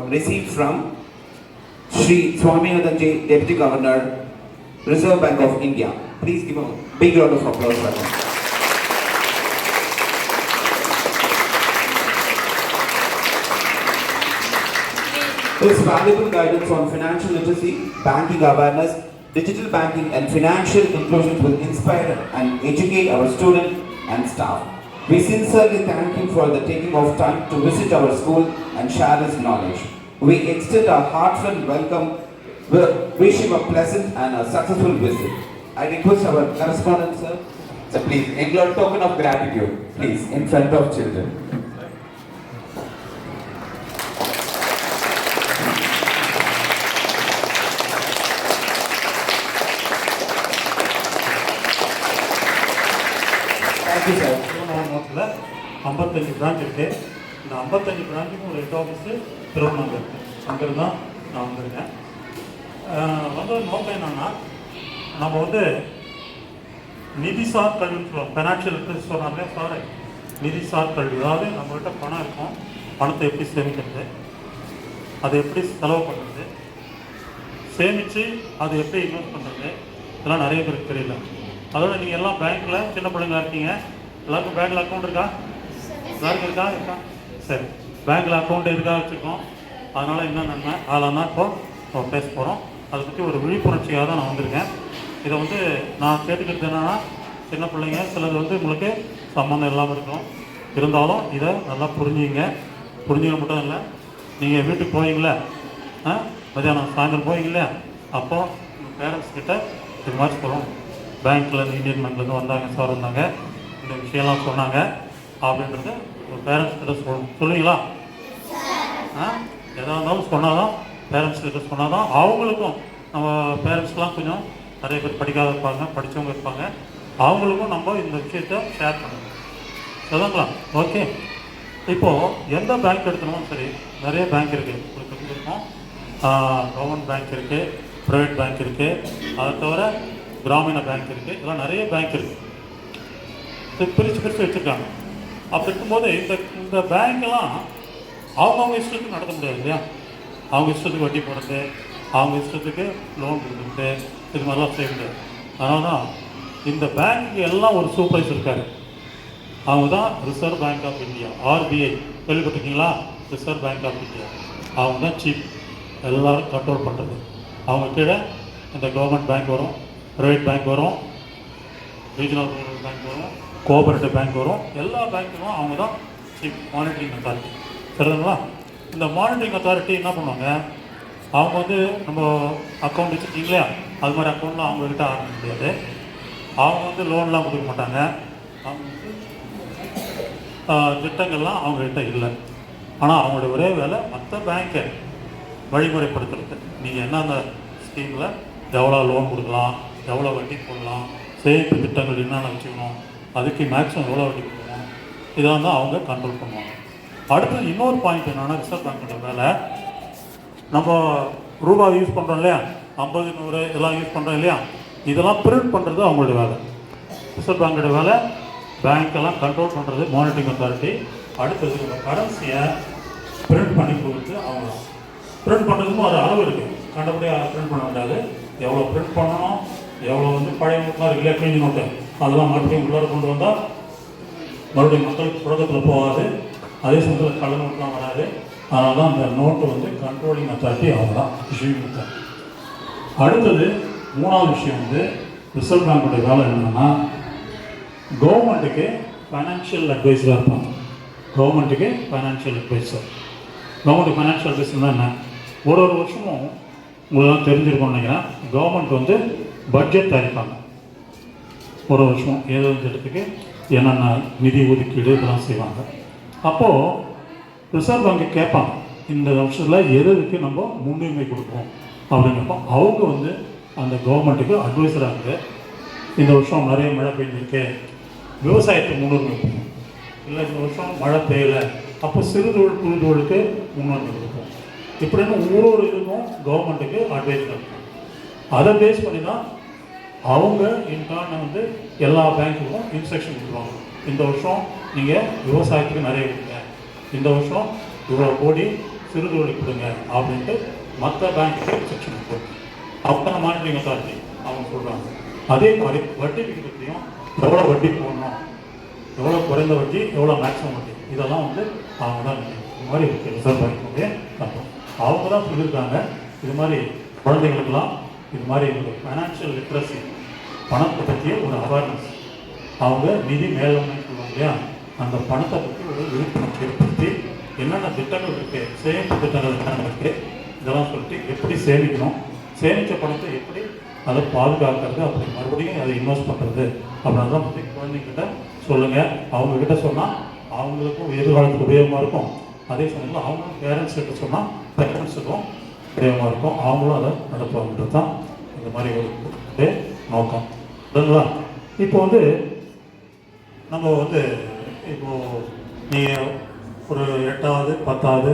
received from Sri Swaminathan J, Deputy Governor, Reserve Bank of India. Please give a big round of applause for him. His valuable guidance on financial literacy, banking awareness, digital banking and financial inclusion will inspire and educate our students and staff. We sincerely thank him for the taking of time to visit our school and share his knowledge. We extend our heartfelt welcome, wish him a pleasant and a successful visit. I request our correspondent, sir, so please include a token of gratitude, please, in front of children. மாவட்டத்தில் 55 branch இருக்குது. இந்த 55 பிரான்ச்சுக்கும் ஒரு head office Tiruvannamalai இருக்குது. அங்கிருந்து தான் நான் வந்திருக்கேன். வந்தது நோக்கம் என்னென்னா, நம்ம வந்து நிதிசார் கல்வின்னு சொல்லுவோம். ஃபைனான்ஷியல் லிட்ரஸி சொன்னாலே சார் நிதிசார் கல்வி. அதாவது நம்மகிட்ட பணம் இருக்கும், பணத்தை எப்படி சேமிக்கிறது, அதை எப்படி செலவு பண்ணுறது, சேமித்து அதை எப்படி இன்வெஸ்ட் பண்ணுறது, இதெல்லாம் நிறைய பேருக்கு தெரியல. அதோட நீங்கள் எல்லாம் பேங்க்கில் சின்ன பிள்ளைங்க இருக்கீங்க, எல்லாருக்கும் பேங்க்கில் அக்கௌண்ட் இருக்கா? எல்லாருக்கும் இருக்கா? சரி, பேங்க்கில் அக்கௌண்ட் எதுக்காக வச்சுருக்கோம், அதனால் என்ன நன்மை, அதெல்லாம் தான் இப்போ பேச போகிறோம். அதை பற்றி ஒரு விழிப்புணர்ச்சியாக தான் நான் வந்திருக்கேன். இதை வந்து நான் கேட்டுக்கிறது என்னென்னா, சின்ன பிள்ளைங்க சிலது வந்து உங்களுக்கு சம்மந்தம் இல்லாமல் இருக்கும். இருந்தாலும் இதை நல்லா புரிஞ்சுங்க. புரிஞ்சுக்க மட்டும் இல்லை, நீங்கள் வீட்டுக்கு போவீங்களே, மதியானம் சாயந்தரம் போவீங்களே, அப்போது உங்கள் பேரண்ட்ஸ் கிட்ட இது மாதிரி சொல்லணும். பேங்க்கில் இந்தியன் பேங்க்லேருந்து வந்தாங்க சார், வந்தாங்க, இந்த விஷயம்லாம் சொன்னாங்க அப்படின்றது ஒரு பேரண்ட்ஸ் கிட்ட சொல்லுவீங்களா? எதாக இருந்தாலும் சொன்னால் தான், பேரண்ட்ஸ் கிட்ட சொன்னால் தான் அவங்களுக்கும், நம்ம பேரண்ட்ஸ்லாம் கொஞ்சம் நிறைய பேர் படிக்காத இருப்பாங்க, படித்தவங்க இருப்பாங்க, அவங்களுக்கும் நம்ம இந்த விஷயத்தை ஷேர் பண்ணணும். சொல்லுங்களா? ஓகே. இப்போது எந்த பேங்க் எடுக்கணும், சரி, நிறைய பேங்க் இருக்குது. உங்களுக்கு இருக்கும், கவர்மெண்ட் பேங்க் இருக்குது, ப்ரைவேட் பேங்க் இருக்குது, அதை தவிர கிராமீண பேங்க் இருக்குது, இதெல்லாம் நிறைய பேங்க் இருக்குது. பிரித்து வச்சுருக்காங்க. அப்படி இருக்கும்போது இந்த பேங்க்கெல்லாம் அவங்கவுங்க இஷ்டத்துக்கு நடத்த முடியாது இல்லையா? அவங்க இஷ்டத்துக்கு வட்டி போடுறது, அவங்க இஷ்டத்துக்கு லோன் கொடுக்குறது, இது மாதிரிலாம் செய்ய முடியாது. அதனால தான் இந்த பேங்க்கு எல்லாம் ஒரு சூப்பர்வைசர் இருக்கார். அவங்க தான் Reserve bank of India, RBI கேள்விப்பட்டிருக்கீங்களா? Reserve bank of India. அவங்க தான் சீஃப், எல்லோரும் கண்ட்ரோல் பண்ணுறது. அவங்க கீழே இந்த கவர்மெண்ட் பேங்க் வரும், ப்ரைவேட் பேங்க் வரும், ரீஜனல் பேங்க் வரும், கோஆபரேட்டிவ் பேங்க் வரும். எல்லா பேங்க்குக்கும் அவங்க தான் சீஃப் மானிட்டரிங் அத்தாரிட்டி. சரிங்களா? இந்த மானிட்டரிங் அத்தாரிட்டி என்ன பண்ணுவாங்க, அவங்க வந்து நம்ம அக்கௌண்ட் வச்சுருக்கீங்களா, அது மாதிரி அக்கௌண்ட்லாம் அவங்கக்கிட்ட ஆரம்பிக்க முடியாது. அவங்க வந்து லோன்லாம் கொடுக்க மாட்டாங்க. அவங்க வந்து திட்டங்கள்லாம் அவங்கக்கிட்ட இல்லை. ஆனால் அவங்களோட ஒரே வேலை மற்ற பேங்க்கை வழிமுறைப்படுத்துறது. நீங்கள் என்னென்ன ஸ்கீமில் எவ்வளோ லோன் கொடுக்கலாம், எவ்வளோ வட்டி போடலாம், சேமிப்பு திட்டங்கள் என்னென்ன வச்சுக்கணும், அதுக்கு மேக்ஸிமம் எவ்வளோ வட்டி கொடுக்கணும், இதெல்லாம் தான் அவங்க கண்ட்ரோல் பண்ணுவாங்க. அடுத்து இன்னொரு பாயிண்ட் என்னென்னா, ரிசர்வ் பேங்கோட வேலை, நம்ம ரூபாய் யூஸ் பண்ணுறோம் இல்லையா, 50, 100 இதெல்லாம் யூஸ் பண்ணுறோம் இல்லையா, இதெல்லாம் பிரிண்ட் பண்ணுறது அவங்களோட வேலை. ரிசர்வ் பேங்கோட வேலை பேங்க்கெல்லாம் கண்ட்ரோல் பண்ணுறது மானிட்டரிங் அத்தாரிட்டி. அடுத்தது நம்ம கரன்சியை பிரிண்ட் பண்ணி கொடுத்து அவங்க பிரிண்ட் பண்ணுறதுக்கும் ஒரு அளவு இருக்குது. கண்டபடியாக பிரிண்ட் பண்ண முடியாது. எவ்வளோ பிரிண்ட் பண்ணணும், எவ்வளோ வந்து பழைய நோட்லாம் இருக்குல்ல, கிழிஞ்ச நோட்டு, அதெல்லாம் மறுபடியும் உள்ளார கொண்டு வந்தால் மறுபடியும் மக்களுக்கு புழக்கத்தில் போகாது. அதே சமயத்தில் கள்ள நோட்லாம் வராது. அதனால தான் அந்த நோட்டு வந்து கண்ட்ரோலிங் அத்தாரிட்டி அவங்க தான் இஷ்யூங் அத்தாரிட்டி. அடுத்தது மூணாவது விஷயம் வந்து ரிசர்வ் பேங்கோடைய வேலை என்னென்னா, கவர்மெண்ட்டுக்கு ஃபைனான்ஷியல் அட்வைஸராக இருப்பாங்க. கவர்மெண்ட்டுக்கு ஃபைனான்ஷியல் அட்வைஸர். கவர்மெண்ட்டுக்கு ஃபைனான்ஷியல் அட்வைஸர்னால் என்ன, ஒரு வருஷமும் உங்களெல்லாம் தெரிஞ்சிருக்கோம்னு நினைக்கிறேன், கவர்மெண்ட் வந்து பட்ஜெட் தயாரிப்பாங்க. ஒரு வருஷம் ஏதோ திட்டத்துக்கு என்னென்ன நிதி ஒதுக்கீடு இதெல்லாம் செய்வாங்க. அப்போது ரிசர்வ் பேங்க்கு கேட்பாங்க, இந்த வருஷத்தில் எதுக்கு நம்ம முன்னுரிமை கொடுப்போம் அப்படிங்கிறப்போ அவங்க வந்து அந்த கவர்மெண்ட்டுக்கு அட்வைஸராக இருக்குது. இந்த வருஷம் நிறைய மழை பெய்ஞ்சிருக்கு, விவசாயத்துக்கு முன்னுரிமை கொடுப்போம். இல்லை இந்த வருஷம் மழை பெய்யலை, அப்போ சிறுதொழில் குறுதொழிலுக்கு முன்னுரிமை கொடுப்போம். இப்படின்னு ஒவ்வொரு இதுக்கும் கவர்மெண்ட்டுக்கு அட்வைஸ் இருக்கும். அதை பேஸ் பண்ணி தான் அவங்க இன்டர்ன் வந்து எல்லா பேங்க்குக்கும் இன்ஸ்ட்ரக்ஷன் கொடுக்குறாங்க. இந்த வருஷம் நீங்கள் விவசாயத்துக்கு நிறைய கொடுங்க, இந்த வருஷம் இவ்வளோ கோடி சிறுதொழில் கொடுங்க அப்படின்ட்டு மற்ற பேங்க்கு செக்ஷன் போட்டு அப்புறம் மானிட்டரிங் அத்தாரிட்டி அவங்க சொல்கிறாங்க. அதே மாதிரி வட்டி விகிதத்தையும் எவ்வளோ வட்டி போடணும், எவ்வளோ குறைந்த வட்டி, எவ்வளோ மேக்ஸிமம் வட்டி, இதெல்லாம் வந்து அவங்க தான் இது மாதிரி இருக்குது ரிசர்வ் பேங்க்குடைய சட்டம். அவங்க தான் சொல்லியிருக்காங்க இது மாதிரி குழந்தைங்களுக்கெல்லாம் இது மாதிரி ஒரு ஃபைனான்ஷியல் லிட்ரஸி, பணத்தை பற்றிய ஒரு அவேர்னஸ், அவங்க நிதி மேலாண்மை சொல்லுவாங்க இல்லையா, அந்த பணத்தை பற்றி ஒரு விழிப்புணர்வு ஏற்படுத்தி என்னென்ன திட்டங்கள் இருக்குது, சேமிப்பு திட்டங்கள் என்னென்ன இருக்குது, இதெல்லாம் சொல்லிட்டு எப்படி சேமிக்கணும், சேமித்த பணத்தை எப்படி அதை பாதுகாக்கிறது, அப்படி மறுபடியும் அதை இன்வெஸ்ட் பண்ணுறது அப்படின்றத பற்றி குழந்தைங்கிட்ட சொல்லுங்கள். அவங்கக்கிட்ட சொன்னால் அவங்களுக்கும் எதிர்காலத்துக்கு உபயோகமாக இருக்கும். அதே சமயத்தில் அவங்களும் பேரண்ட்ஸ் கிட்ட சொன்னால் பேரண்ட்ஸுக்கும் உபயோகமாக இருக்கும். அவங்களும் அதை நடத்துவாங்கன்றது தான் இந்த மாதிரி ஒரு நோக்கம். சரிங்களா? இப்போ வந்து நம்ம வந்து இப்போது நீங்கள் ஒரு 8வது 10வது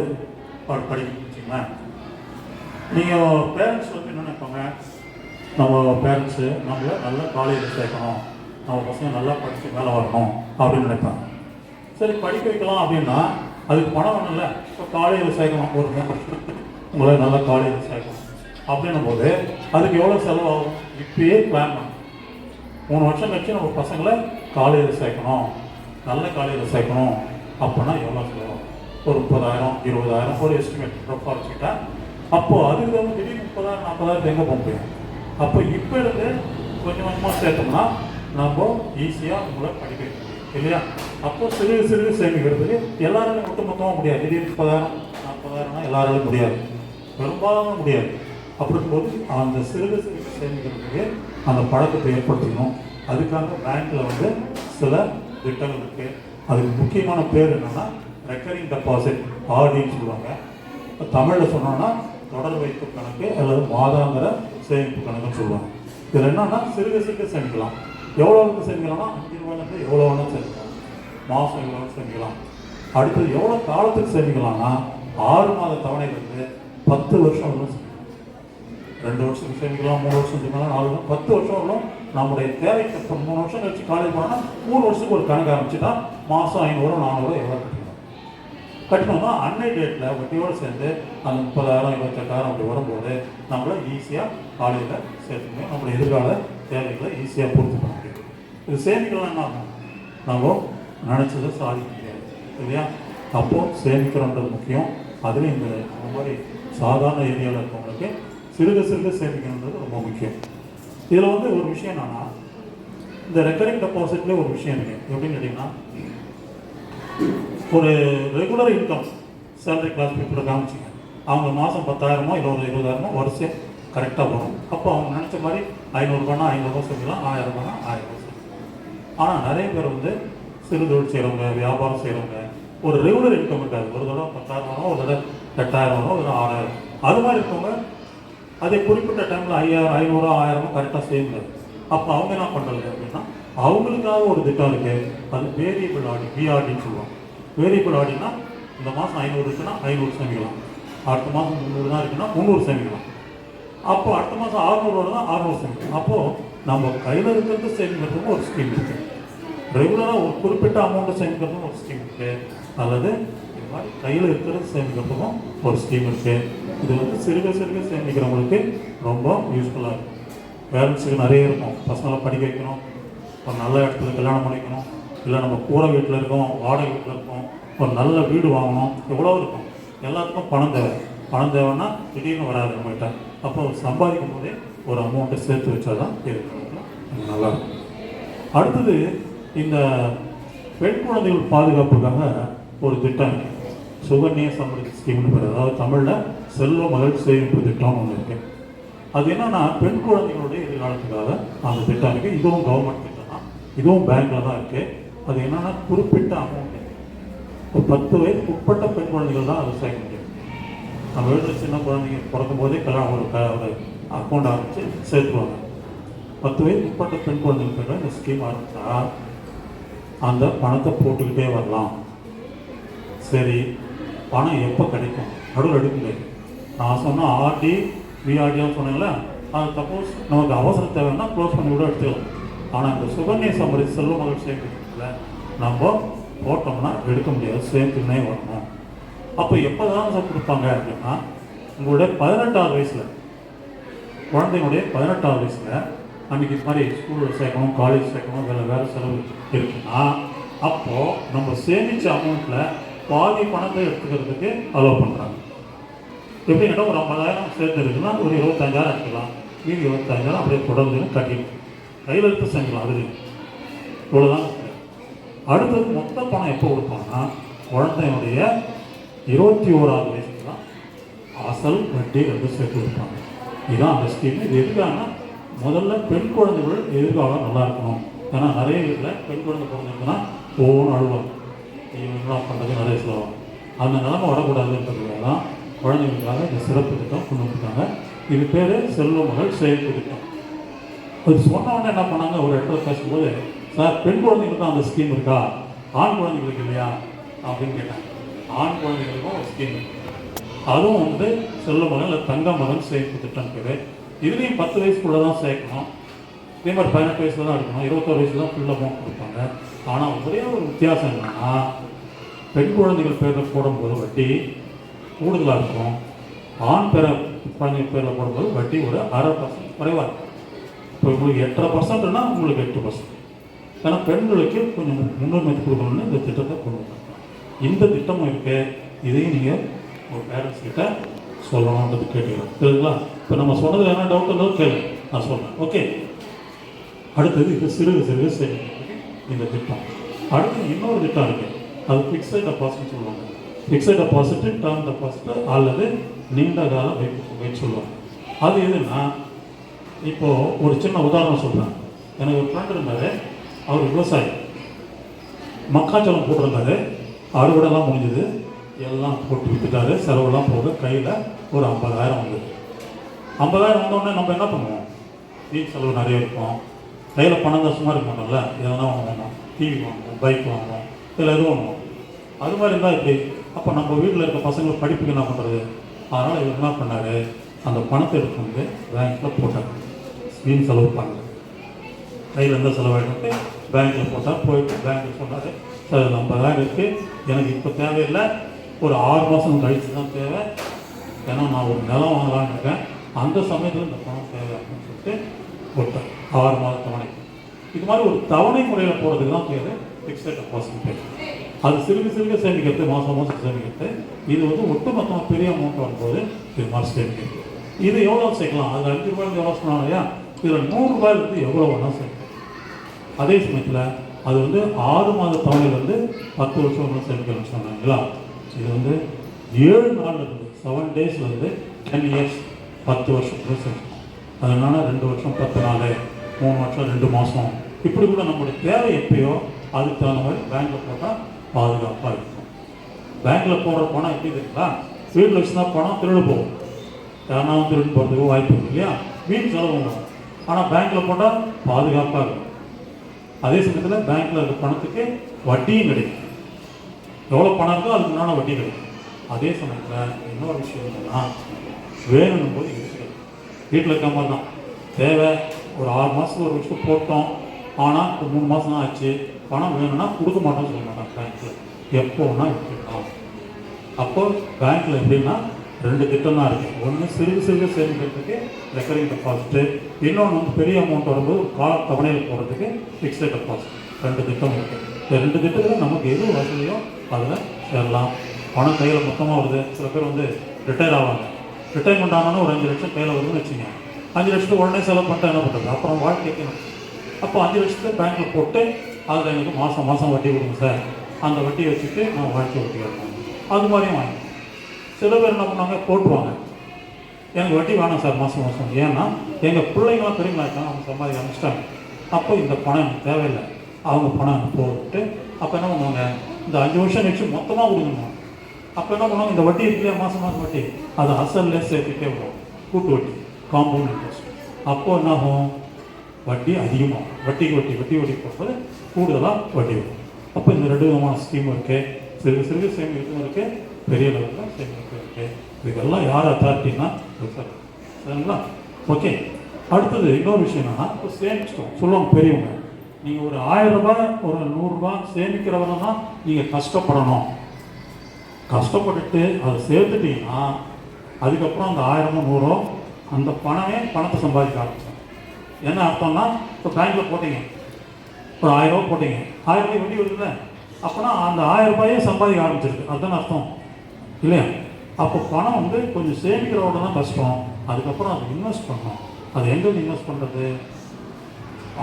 படிக்கணும்னு வச்சுங்களேன். நீங்கள் பேரண்ட்ஸ் வந்து என்ன நினைப்பாங்க, நம்ம பேரண்ட்ஸு நம்மளை நல்லா காலேஜில் சேர்க்கணும், நம்ம பசங்க நல்லா படித்து மேலே வரணும் அப்படின்னு நினைப்பாங்க. சரி படிக்க வைக்கலாம் அப்படின்னா அதுக்கு பணம் வேணும்ல. இப்போ காலேஜில் சேர்க்கணும், ஒரு 3 வருஷத்துக்கு உங்களை நல்லா காலேஜில் சேர்க்கணும் அப்படின்னும் போது அதுக்கு எவ்வளோ செலவாகும் இப்பயே பிளான் பண்ணணும். 3 வருஷம் கழிச்சு நம்ம பசங்களை காலேஜில் சேர்க்கணும், நல்ல காலேஜில் சேர்க்கணும் அப்படின்னா எவ்வளோ செலவாகும்? ஒரு 30,000 20,000 ஒரு எஸ்டிமேட் ரஃபாக வச்சுக்கிட்டா அப்போது அதுக்கு வந்து திடீர்னு 30,000 40,000 எங்கே போக முடியும்? அப்போ இப்போ இருந்து கொஞ்சம் கொஞ்சமாக சேர்த்தோம்னா நம்ம ஈஸியாக உங்களை படிக்க வைக்க முடியும் இல்லையா? அப்போ சிறு சிறு சேமிக்கிறதுக்கு எல்லாராலையும் மொத்தமாக முடியாது. திடீர்னு 30,000 40,000 எல்லாராலையும் முடியாது, பெரும்பாலும் முடியாது. அப்படி இருக்கும்போது அந்த சிறு சிறு சேமிக்கிறதுக்கு அந்த பழக்கத்தை ஏற்படுத்திக்கணும். அதுக்காக பேங்க்கில் வந்து சில திட்டங்கள் இருக்குது. அதுக்கு முக்கியமான பேர் என்னென்னா ரெக்கரிங் டெபாசிட், ஆர்டின்னு சொல்லுவாங்க. தமிழில் சொன்னோன்னா தொடர் வைப்பு கணக்கு அல்லது மாதாந்திர சேமிப்பு கணக்குன்னு சொல்லுவாங்க. இதில் என்னன்னா சிறுக சிறுக சேமிக்கலாம். எவ்வளோவுக்கு சேமிக்கலாம்னா 5 ரூபாயிலேருந்து எவ்வளோ வேணாலும் சேமிக்கலாம், மாதம் எவ்வளோ சேமிக்கலாம். அடுத்தது எவ்வளோ காலத்துக்கு சேமிக்கலாம்னா 6 மாத தவணையிலேருந்து 10 வருஷம் வரலும் சேமிக்கலாம். 2 வருஷத்துக்கு சேமிக்கலாம், 3 வருஷம் சேமிக்கலாம், 4 வருஷம், 10 வருஷம் வரலும் நம்முடைய தேவைக்கு. இப்போ 3 வருஷம் கழிச்சு காலேஜ் போனோம்னா 3 வருஷத்துக்கு ஒரு கணக்கு ஆரம்பிச்சுட்டா மாதம் 500 400 எவ்வளோ கட்டணும்னா அன்னை டேட்டில் வட்டியோடு சேர்ந்து அந்த 30,000 28,000 அப்படி வரும்போது நம்மளை ஈஸியாக காலேஜில் சேர்த்துக்கணும். நம்மளுடைய எதிர்கால தேவைகளை ஈஸியாக பூர்த்தி பண்ண முடியும். இது சேமிக்கலாம் என்ன ஆகும், நம்ம நினச்சதை சாதிக்க முடியாது இல்லையா? அப்போது சேமிக்கிறோன்றது முக்கியம். அதுலேயும் இந்த மாதிரி சாதாரண ஏரியாவில் இருக்கவங்களுக்கு சிறுக சிறுக சேமிக்கணுன்றது ரொம்ப முக்கியம். இதில் வந்து ஒரு விஷயம் என்னன்னா, இந்த ரெக்கரிங் டெபாசிட்லேயே ஒரு விஷயம் இருக்குது. எப்படின்னு கேட்டிங்கன்னா, ஒரு ரெகுலர் இன்கம் சேலரி கிளாஸ் பீப்புளை காமிச்சிங்க, அவங்க மாதம் 10,000 இல்லை ஒரு 20,000 வருஷம் கரெக்டாக வரும். அப்போ அவங்க நினச்ச மாதிரி 500 ரூபாய்னா 500 ரூபா சொல்லிக்கலாம், 1000 ரூபாய்னா 1000 ரூபா சொல்லிக்கலாம். ஆனால் நிறைய பேர் வந்து சிறு தொழில் செய்கிறவங்க, வியாபாரம் செய்கிறவங்க ஒரு ரெகுலர் இன்கம் இருக்காது. ஒரு தடவை 10,000 வரும், ஒரு தடவை 8,000 வரும், ஒரு 6,000. அது மாதிரி இருக்கவங்க அதே குறிப்பிட்ட டைமில் 5,000 500 1000 கரெக்டாக செய்யுங்க. அப்போ அவங்க என்ன பண்ணுறது அப்படின்னா, அவங்களுக்காக ஒரு திட்டம் இருக்குது. அது வேரியபிள் ஆடி, விஆர்டின்னு சொல்லுவாங்க. வேரியபிள் ஆடினா இந்த மாதம் 500 இருக்குன்னா 500 சேமிக்கலாம், அடுத்த மாதம் 300 தான் இருக்குன்னா 300 சேமிக்கலாம், அப்போ அடுத்த மாதம் 600 வருதுன்னா 600 சேமிக்கலாம். அப்போது நம்ம கையில் இருக்கிறது சேமிக்கிறதுக்கும் ஒரு ஸ்கீம் இருக்குது, ரெகுலராக ஒரு குறிப்பிட்ட அமௌண்ட்டை சேமிக்கிறதுக்கும் ஒரு ஸ்கீம் இருக்குது, அல்லது இது மாதிரி கையில் இருக்கிறது சேமிக்கிறதுக்கும் ஒரு ஸ்கீம் இருக்குது. இது வந்து சிறுக சிறுக சேமிக்கிறவங்களுக்கு ரொம்ப யூஸ்ஃபுல்லாக இருக்கும். பேரண்ட்ஸுக்கு நிறைய இருக்கும், பசங்களை படிக்க வைக்கணும், ஒரு நல்ல இடத்துல கல்யாணம் பண்ணிக்கணும், இல்லை நம்ம கூரை வீட்டில் இருக்கோம், வாடகை வீட்டில் இருக்கோம், ஒரு நல்ல வீடு வாங்கணும், எவ்வளோ இருக்கும். எல்லாத்துக்கும் பணம் தேவை. பணம் தேவைன்னா திடீர்னு வராது நம்மகிட்ட. அப்போ சம்பாதிக்கும் போதே ஒரு அமௌண்ட்டை சேர்த்து வச்சா தான் இருக்கிறதுக்கு நல்லாயிருக்கும். அடுத்தது இந்த பெண் குழந்தைகள் பாதுகாப்புக்காக ஒரு திட்டம், சுகன்யா சம்ருத்தி ஸ்கீம்னு பேர். அதாவது தமிழில் செல்வ மகள் சேமிப்பு திட்டம்னு ஒன்று இருக்குது. அது என்னென்னா பெண் குழந்தைகளுடைய எதிர்காலத்துக்காக அந்த திட்டம் இருக்குது. இதுவும் கவர்மெண்ட் திட்டம் தான், இதுவும் பேங்க்கில் தான் இருக்குது. அது என்னென்னா குறிப்பிட்ட அமௌண்ட்டு, ஒரு 10 வயதுக்கு உட்பட்ட பெண் குழந்தைகள் தான் அதை சேர்க்க முடியும். நம்ம வீட்டில் சின்ன குழந்தைங்க பிறக்கும் போதே கல்யாணம் ஒரு அக்கௌண்ட் ஆரம்பித்து சேர்த்துருவாங்க. 10 வயதுக்கு உட்பட்ட பெண் குழந்தைகளுக்கு இந்த ஸ்கீம் ஆரம்பித்தா அந்த பணத்தை போட்டுக்கிட்டே வரலாம். சரி, பணம் எப்போ கிடைக்கும்? நடுவில் எடுக்க முடியாது. நான் சொன்ன ஆர்டி விஆர்டின்னு சொன்னீங்களே, அது சப்போஸ் நமக்கு அவசரம் தேவைன்னா க்ளோஸ் பண்ணி கூட எடுத்துக்கலாம். ஆனால் இந்த சுகன்யா சம்ருத்தி செல்வ மகள் சேமிப்பு நம்ம போட்டோம்னா எடுக்க முடியாது, சேர்த்துன்னே வரணும். அப்போ எப்போ தான் சார் கொடுப்பாங்க அப்படின்னா உங்களுடைய 18வது வயசில், குழந்தைங்களுடைய 18வது வயசில் அன்றைக்கி இது மாதிரி ஸ்கூலில் சேர்க்கணும், காலேஜ் சேர்க்கணும், வேறு செலவு இருக்குன்னா அப்போது நம்ம சேமித்த அமௌண்ட்டில் பாதி பணத்தை எடுத்துக்கிறதுக்கு அலோவ் பண்ணுறாங்க. எப்படி கேட்டால் ஒரு 50,000 சேர்த்து இருக்குன்னா ஒரு 25,000 எடுத்துக்கலாம், மீதி 25,000 அப்படியே தொடர்ந்து கட்டிடும், கையில் எடுத்து செஞ்சுக்கலாம். அது இவ்வளோதான். அடுத்தது மொத்த பணம் எப்போ கொடுப்பாங்கன்னா குழந்தையுடைய 21வது வயசுக்கு தான் அசல் வட்டி ரெண்டு சேர்த்து கொடுப்பாங்க. இதுதான் அந்த ஸ்கீம். இது எதுக்காகனா முதல்ல பெண் குழந்தைகள் எதிர்காலம் நல்லா இருக்கணும். ஏன்னா நிறைய வீட்டில் பெண் குழந்தை பிறந்திருக்குன்னா ஒவ்வொன்றும் அழுவாங்க, இவங்களாம் பண்ணுறது நிறைய செலவாகும். அந்த நிலைமை வரக்கூடாதுன்றதுக்காக தான் குழந்தைகளுக்காக இந்த சிறப்பு திட்டம் கொண்டு வந்துருக்காங்க. இது பேர் செல்வ மகள் சேமிப்பு திட்டம். அது சொன்னவொடனே என்ன பண்ணாங்க, ஒரு இடத்துல பேசும்போது, சார் பெண் குழந்தைங்களுக்கு தான் அந்த ஸ்கீம் இருக்கா, ஆண் குழந்தைங்களுக்கு இல்லையா அப்படின்னு கேட்டாங்க. ஆண் குழந்தைங்களுக்கும் ஒரு ஸ்கீம் இருக்கு. அதுவும் வந்து செல்வ மகன் இல்லை தங்க மகன் சேமிப்பு திட்டம் பேர். இதுலேயும் 10 வயசுக்குள்ளே தான் சேர்க்கணும். இதே மாதிரி 18 வயசில் தான் இருக்கணும். 21 வயசுல தான் ஃபுல் அமௌண்ட் கொடுப்பாங்க. ஆனால் ஒரே ஒரு வித்தியாசம் என்னன்னா, பெண் குழந்தைகள் பேரில் போடும்போது வட்டி கூடுதலாக இருக்கும், ஆண் குழந்தைங்க பேரில் போடும்போது வட்டி ஒரு 1/2% குறைவாக இருக்கும். இப்போ உங்களுக்கு 8.5%னா உங்களுக்கு 8%. ஏன்னா பெண்களுக்கு கொஞ்சம் முன்னுரிமை கொடுக்கணும்னு இந்த திட்டத்தை கொண்டு வந்தாங்க. இந்த திட்டமும் இருக்கு. இதையும் நீங்கள் ஒரு பேரண்ட்ஸ் கிட்ட சொல்லணுன்றது கேட்டுக்கலாம். சரிங்களா? இப்போ நம்ம சொன்னது என்ன டவுட் இருந்தாலும் கேளு, நான் சொல்கிறேன். ஓகே. அடுத்தது இது சிறுக சிறுக சேமிக்கிறதுக்கு இந்த திட்டம். அடுத்து இன்னொரு திட்டம் இருக்குது, அது ஃபிக்ஸட் டெபாசிட் சொல்லுவாங்க. ஃபிக்ஸட் டெபாசிட், டேர்ம் டெபாசிட் அல்லது நீண்ட கால வைப்பு சொல்லுவாங்க. அது எதுன்னா, இப்போது ஒரு சின்ன உதாரணம் சொல்கிறேன். எனக்கு ஒரு ஃப்ரெண்ட் இருந்தார், அவர் விவசாயி, மக்காச்சோளம் போட்டிருந்தாரு, அறுவடைலாம் முடிஞ்சது, எல்லாம் போட்டு விற்றுட்டாரு, செலவுலாம் போக கையில் ஒரு 50,000 வந்தது. 50,000 வந்தோடனே நம்ம என்ன பண்ணுவோம், வீட்டு செலவு நிறைய இருக்கும், கையில் பணம் தான் சும்மா இருக்க மாட்டோம்ல, எதனா வாங்குவோம், டிவி வாங்குவோம், பைக் வாங்குவோம், இதில் எதுவும் வாங்குவோம். அது மாதிரி இருந்தால் இப்படி. அப்போ நம்ம வீட்டில் இருக்க பசங்களை படிப்புக்கு என்ன பண்ணுறது, அதனால் இவர் என்ன பண்ணார், அந்த பணத்தை எடுத்து வந்து பேங்க்கில் போட்டார். வீண் செலவு பண்ணல, கையில் இருந்தால் செலவாகிட்டு பேங்க்கில் போட்டால், போயிட்டு பேங்க்கில் சொன்னார், சார் 50,000 இருக்குது, எனக்கு இப்போ தேவையில்லை, ஒரு 6 மாதம் கழித்து தான் தேவை, ஏன்னா நான் ஒரு நிலம் வாங்கலான்னு இருக்கேன், அந்த சமயத்தில் இந்த பணம் தேவை அப்படின்னு சொல்லிட்டு போட்டேன். 6 மாத தவணை. இது மாதிரி ஒரு தவணை முறையில் போகிறதுக்கு தான் பேர் ஃபிக்ஸட் டெபாசிட் பேர். அது சிறுக சிறுக சேமிக்கிறது, மாதம் மாதம் சேமிக்கிறது. இது வந்து ஒட்டுமொத்தமாக பெரிய அமௌண்ட் வரும்போது இது மாதிரி சேமிக்கிறது. இது எவ்வளோ சேர்க்கலாம், அது 5 ரூபாய்க்கு எவ்வளோ சொன்னாங்க இல்லையா, இதில் 100 ரூபாயிலிருந்து எவ்வளோ வேணால் சேர்க்கலாம். அதே சமயத்தில் அது வந்து 6 மாத தவணையிலேருந்து 10 வருஷம் சேமிக்கணும்னு சொன்னாங்களா. இது வந்து 7 நாள்லேருந்து 7 டேஸ்லேருந்து 10 இயர்ஸ் 10 வருஷத்துக்கு சேர்க்கணும். அதனால 2 வருஷம் 10 நாள், 3 வருஷம் 2 மாதம், இப்படி கூட நம்மளுடைய தேவை எப்பயோ அதுக்கு தகுந்த மாதிரி பேங்க்கில் போட்டால் பாதுகாப்பாக இருக்கும். பேங்க்கில் போடுற பணம் எப்படி இருக்குங்களா, வீட்டில் வச்சுருந்தா பணம் திருடு போகும், யாருனா திருடு போகிறதுக்கு வாய்ப்பு இருக்கு இல்லையா, வீட்டு செலவு வரும். ஆனால் பேங்க்கில் போட்டால் பாதுகாப்பாக இருக்கும். அதே சமயத்தில் பேங்க்கில் இருக்க பணத்துக்கு வட்டியும் கிடைக்கும். எவ்வளோ பணம் இருக்கோ அதுக்கு முன்னாடி வட்டி கிடைக்கும். அதே சமயத்தில் இன்னொரு விஷயம் என்னன்னா, வேணும் போது இருக்கிறது வீட்டில் இருக்க மாதிரி தான். தேவை ஒரு 6 மாதத்துக்கு ஒரு விஷயம் போட்டோம், ஆனால் இப்போ 3 மாதம் தான் ஆச்சு, பணம் வேணும்னா கொடுக்க மாட்டோம்னு சொல்ல மாட்டாங்க பேங்க்கில், எப்போ வேணால் எடுத்துக்கலாம். அப்போது பேங்க்கில் எப்படின்னா 2 திட்டம் தான் இருக்குது. ஒன்று சிறுக சிறுக சேமிக்கிறதுக்கு ரெக்கரிங் டெபாசிட்டு, இன்னொன்று வந்து பெரிய அமௌண்ட் வரும்போது கால தவணையில் போகிறதுக்கு ஃபிக்ஸட் டெபாசிட். 2 திட்டம் இருக்குது. இந்த 2 திட்டத்தில் நமக்கு எது வசதியோ அதில் சேரலாம். பணம் கையில் மொத்தமாக வருது. சில பேர் வந்து ரிட்டையர் ஆவாங்க, ரிட்டைர்மெண்ட் ஆனால் ஒரு 5 லட்சம் கையில் வருதுன்னு வச்சுங்க, 5 லட்சத்துக்கு உடனே செலவு பண்ணிட்டு என்ன பண்ணுறது, அப்புறம் வாழ்க்கைக்கு. அப்போ 5 லட்சத்தை பேங்க்கில் போட்டு அதில் எனக்கு மாதம் மாதம் வட்டி கொடுங்க சார், அந்த வட்டியை வச்சுட்டு நான் வாழ்க்கை வட்டி கட்டணும், அது மாதிரியும் வாங்கி. சில பேர் என்ன பண்ணாங்க, போட்டுருவாங்க, எனக்கு வட்டி வேணாம் சார் மாதம் மாதம், ஏன்னா எங்கள் பிள்ளைங்களாம் பெரியங்களா இருக்காங்க, அவங்க சம்பாதி அனுப்பிச்சிட்டாங்க, அப்போ இந்த பணம் எனக்கு தேவையில்லை, அவங்க பணம் எனக்கு போட்டு. அப்போ என்ன பண்ணுவாங்க, இந்த 5 வருஷம் கழிச்சு மொத்தமாக கொடுக்கணும். அப்போ என்ன பண்ணுவாங்க, இந்த வட்டி இருக்குல்லையா மாதம் மாதம் வட்டி, அது அசல்லே சேர்த்துட்டே வரும், கூட்டு வட்டி, காம்பவுண்ட் இன்ட்ரெஸ்ட். அப்போது என்ன ஆகும், வட்டி அதிகமாகும். வட்டிக்கு வட்டி வட்டி வட்டி போடும்போது கூடுதலாக வட்டி வரும். அப்போ இந்த 2 விதமான ஸ்கீம் இருக்குது. சிறுக சிறுக சேமிக்கிறதும் இருக்குது, பெரிய லெவலில் சேமிக்கிறது இருக்குது. இதுக்கெல்லாம் யார் அத்தாரிட்டின்னா சரிங்களா. ஓகே. அடுத்தது இன்னொரு விஷயம் என்னென்னா, இப்போ சேமிச்சிட்டோம் சொல்லுவாங்க பெரியவங்க, நீங்கள் ஒரு 1000 ரூபாய் ஒரு 100 ரூபாய் சேமிக்கிறவங்க தான் நீங்கள் கஷ்டப்படணும். கஷ்டப்பட்டுட்டு அதை சேர்த்துட்டீங்கன்னா அதுக்கப்புறம் அந்த 1000 100 அந்த பணத்தை சம்பாதிக்க ஆரம்பிச்சோம். என்ன அர்த்தம்னா, இப்போ பேங்க்கில் போட்டீங்க, ஒரு 1000 ரூபா போட்டீங்க, 1000 ரூபாய் வட்டி வருதுல்ல, அப்போனா அந்த 1000 ரூபாயே சம்பாதிக்க ஆரம்பிச்சிருக்கு. அதுதான் அர்த்தம் இல்லையா? அப்போ பணம் வந்து கொஞ்சம் சேமிக்கிறவோட தான் கஷ்டம். அதுக்கப்புறம் அதை இன்வெஸ்ட் பண்ணணும். அது எங்கே இன்வெஸ்ட் பண்ணுறது?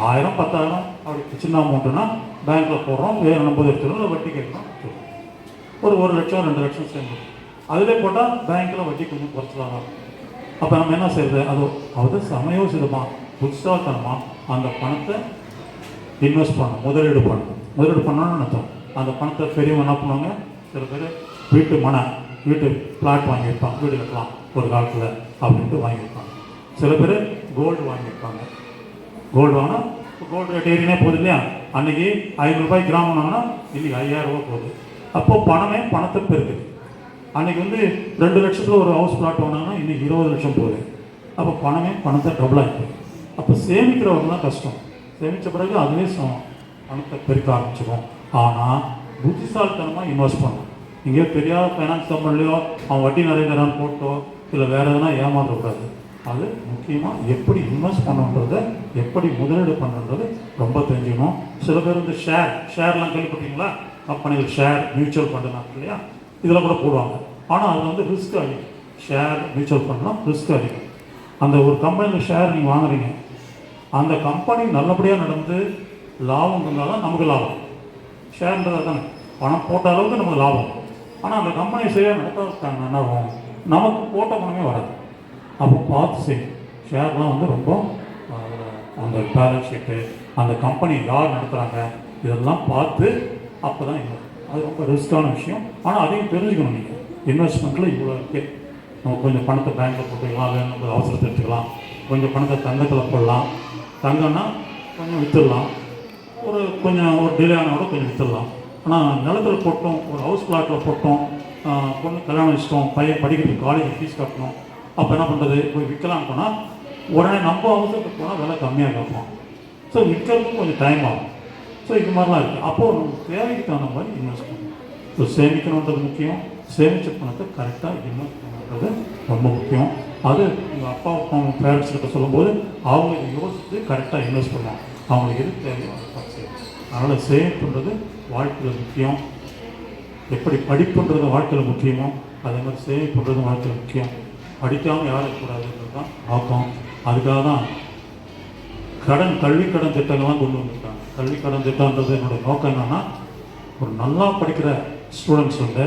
1000 10,000 அப்படி சின்ன அமௌண்ட்டுனா பேங்க்கில் போடுறோம், வேறு நம்பது எடுத்துக்கிறோம், வட்டி கேட்கணும், ஒரு 1 லட்சம் 2 லட்சம் சேர்ந்து அதிலே போட்டால் பேங்க்கில் வட்டி கொஞ்சம் குறைச்சலாக இருக்கும். அப்போ நம்ம என்ன செய்யறது? அது சமயோசிதமாக புதுசாகத்தனமாக அந்த பணத்தை இன்வெஸ்ட் பண்ணணும், முதலீடு பண்ணணும்னு அர்த்தம். அந்த பணத்தை பெரியவங்க என்ன பண்ணுவாங்க, சில பேர் வீட்டு பிளாட் வாங்கி வைப்பாங்க, வீடு கட்டலாம் ஒரு காலத்தில் அப்படின்ட்டு வாங்கி வைப்பாங்க. சில பேர் கோல்டு வாங்கி வைப்பாங்க. கோல்டு வாங்கினா கோல்டு ரேட் ஏறினே போகுது இல்லையா? அன்றைக்கி 500 ரூபாய் கிராம் வாங்கினா இன்றைக்கி 5000 ரூபா போகுது. அப்போது பணத்தை பெருக்குது. அன்றைக்கி வந்து 2 லட்சத்தில் ஒரு ஹவுஸ் பிளாட் வாங்கினாங்கன்னா இன்றைக்கி 20 லட்சம் போகுது. அப்போ பணத்தை டபுள் ஆகிடுது. அப்போ சேமிக்கிறவங்க தான் கஷ்டம். சேமித்த பிறகு அதுவே பணத்தை பெருக்க ஆரம்பிச்சிடும். ஆனால் புத்திசாலித்தனமாக இன்வெஸ்ட் பண்ணணும். இங்கே தெரியாத ஃபைனான்ஸ் கம்பெனிலையோ அவன் வட்டி நிறைய தரான்னு போட்டோ இல்லை வேறு எதுனா ஏமாற்றக்கூடாது. அது முக்கியமாக எப்படி இன்வெஸ்ட் பண்ணுன்றது, எப்படி முதலீடு பண்ணுன்றது ரொம்ப தெரிஞ்சுக்கணும். சில பேர் வந்து ஷேர்லாம் கேள்விப்பட்டீங்களா? கம்பெனிகள் ஷேர், மியூச்சுவல் ஃபண்டுலாம் இல்லையா, இதில் கூட போடுவாங்க. ஆனால் அது வந்து ரிஸ்க் அதிகம். ஷேர், மியூச்சுவல் ஃபண்ட்லாம் ரிஸ்க் அதிகம். அந்த ஒரு கம்பெனியில் ஷேர் நீங்கள் வாங்குறீங்க, அந்த கம்பெனி நல்லபடியாக நடந்து லாபம் இருந்தால் தான் நமக்கு லாபம். ஷேர்ன்றது தானே, பணம் போட்ட அளவுக்கு நமக்கு லாபம். ஆனால் அந்த கம்பெனி சரியாக நடத்தாங்க என்ன ஆகும், நமக்கு போட்ட பணமே வராது. அப்போ பார்த்து செய்யும். ஷேர்லாம் வந்து ரொம்ப அந்த பேலன்ஸ் ஷீட்டு, அந்த கம்பெனி யார் நடத்துகிறாங்க இதெல்லாம் பார்த்து அப்போ தான் அது ரொம்ப ரிஸ்க்கான விஷயம். ஆனால் அதையும் தெரிஞ்சுக்கணும். நீங்கள் இன்வெஸ்ட்மெண்ட்டில் இவ்வளோ இருக்குது, நம்ம கொஞ்சம் பணத்தை பேங்க்கில் போட்டுக்கலாம், வேணும் அவசரத்தை எடுத்துக்கலாம், கொஞ்சம் பணத்தை தங்கத்தில் போடலாம், தங்கம்னா கொஞ்சம் விற்றுடலாம், ஒரு டிலே ஆனோட கொஞ்சம் விற்றுடலாம். ஆனால் நிலத்தில் போட்டோம், ஒரு ஹவுஸ் பிளாட்டில் போட்டோம், பொண்ணு கல்யாணம் வச்சிட்டோம், பையன் படிக்கிறதுக்கு காலேஜ் ஃபீஸ் கட்டணும், அப்போ என்ன பண்ணுறது, போய் விற்கலான்னு போனால் உடனே நம்ம அவசரத்துக்கு போனால் விலை கம்மியாக கேட்போம். ஸோ விற்கிறதுக்கும் கொஞ்சம் டைம் ஆகும். ஸோ இது மாதிரிலாம் இருக்குது. அப்போது நம்ம தேவைக்கு தகுந்த மாதிரி இன்வெஸ்ட் பண்ணணும். ஸோ சேமிக்கணுன்றது முக்கியம். சேமித்த பணத்தை கரெக்டாக இன்வெஸ்ட் பண்ணுறது ரொம்ப முக்கியம். அது உங்கள் அப்பா அவங்க பேரண்ட்ஸ் கிட்ட சொல்லும்போது அவங்க யோசித்து கரெக்டாக இன்வெஸ்ட் பண்ணுவாங்க. அவங்களுக்கு எது தேவையோ அதை செய்யும். அதனால் சேமிப்புன்றது வாழ்க்கையில் முக்கியம். எப்படி படிப்புன்றது வாழ்க்கையில் முக்கியமோ அதே மாதிரி சேமிப்புன்றது வாழ்க்கையில் முக்கியம். படிக்காமல் யாரும் இருக்கக்கூடாதுன்றது தான் நோக்கம். அதுக்காக தான் கல்வி கடன் திட்டங்கள்லாம் கொண்டு வந்திருக்காங்க. கல்வி கடன் திட்டம்ன்றது என்னுடைய நோக்கம் என்னென்னா, ஒரு நல்லா படிக்கிற ஸ்டூடெண்ட்ஸ் வந்து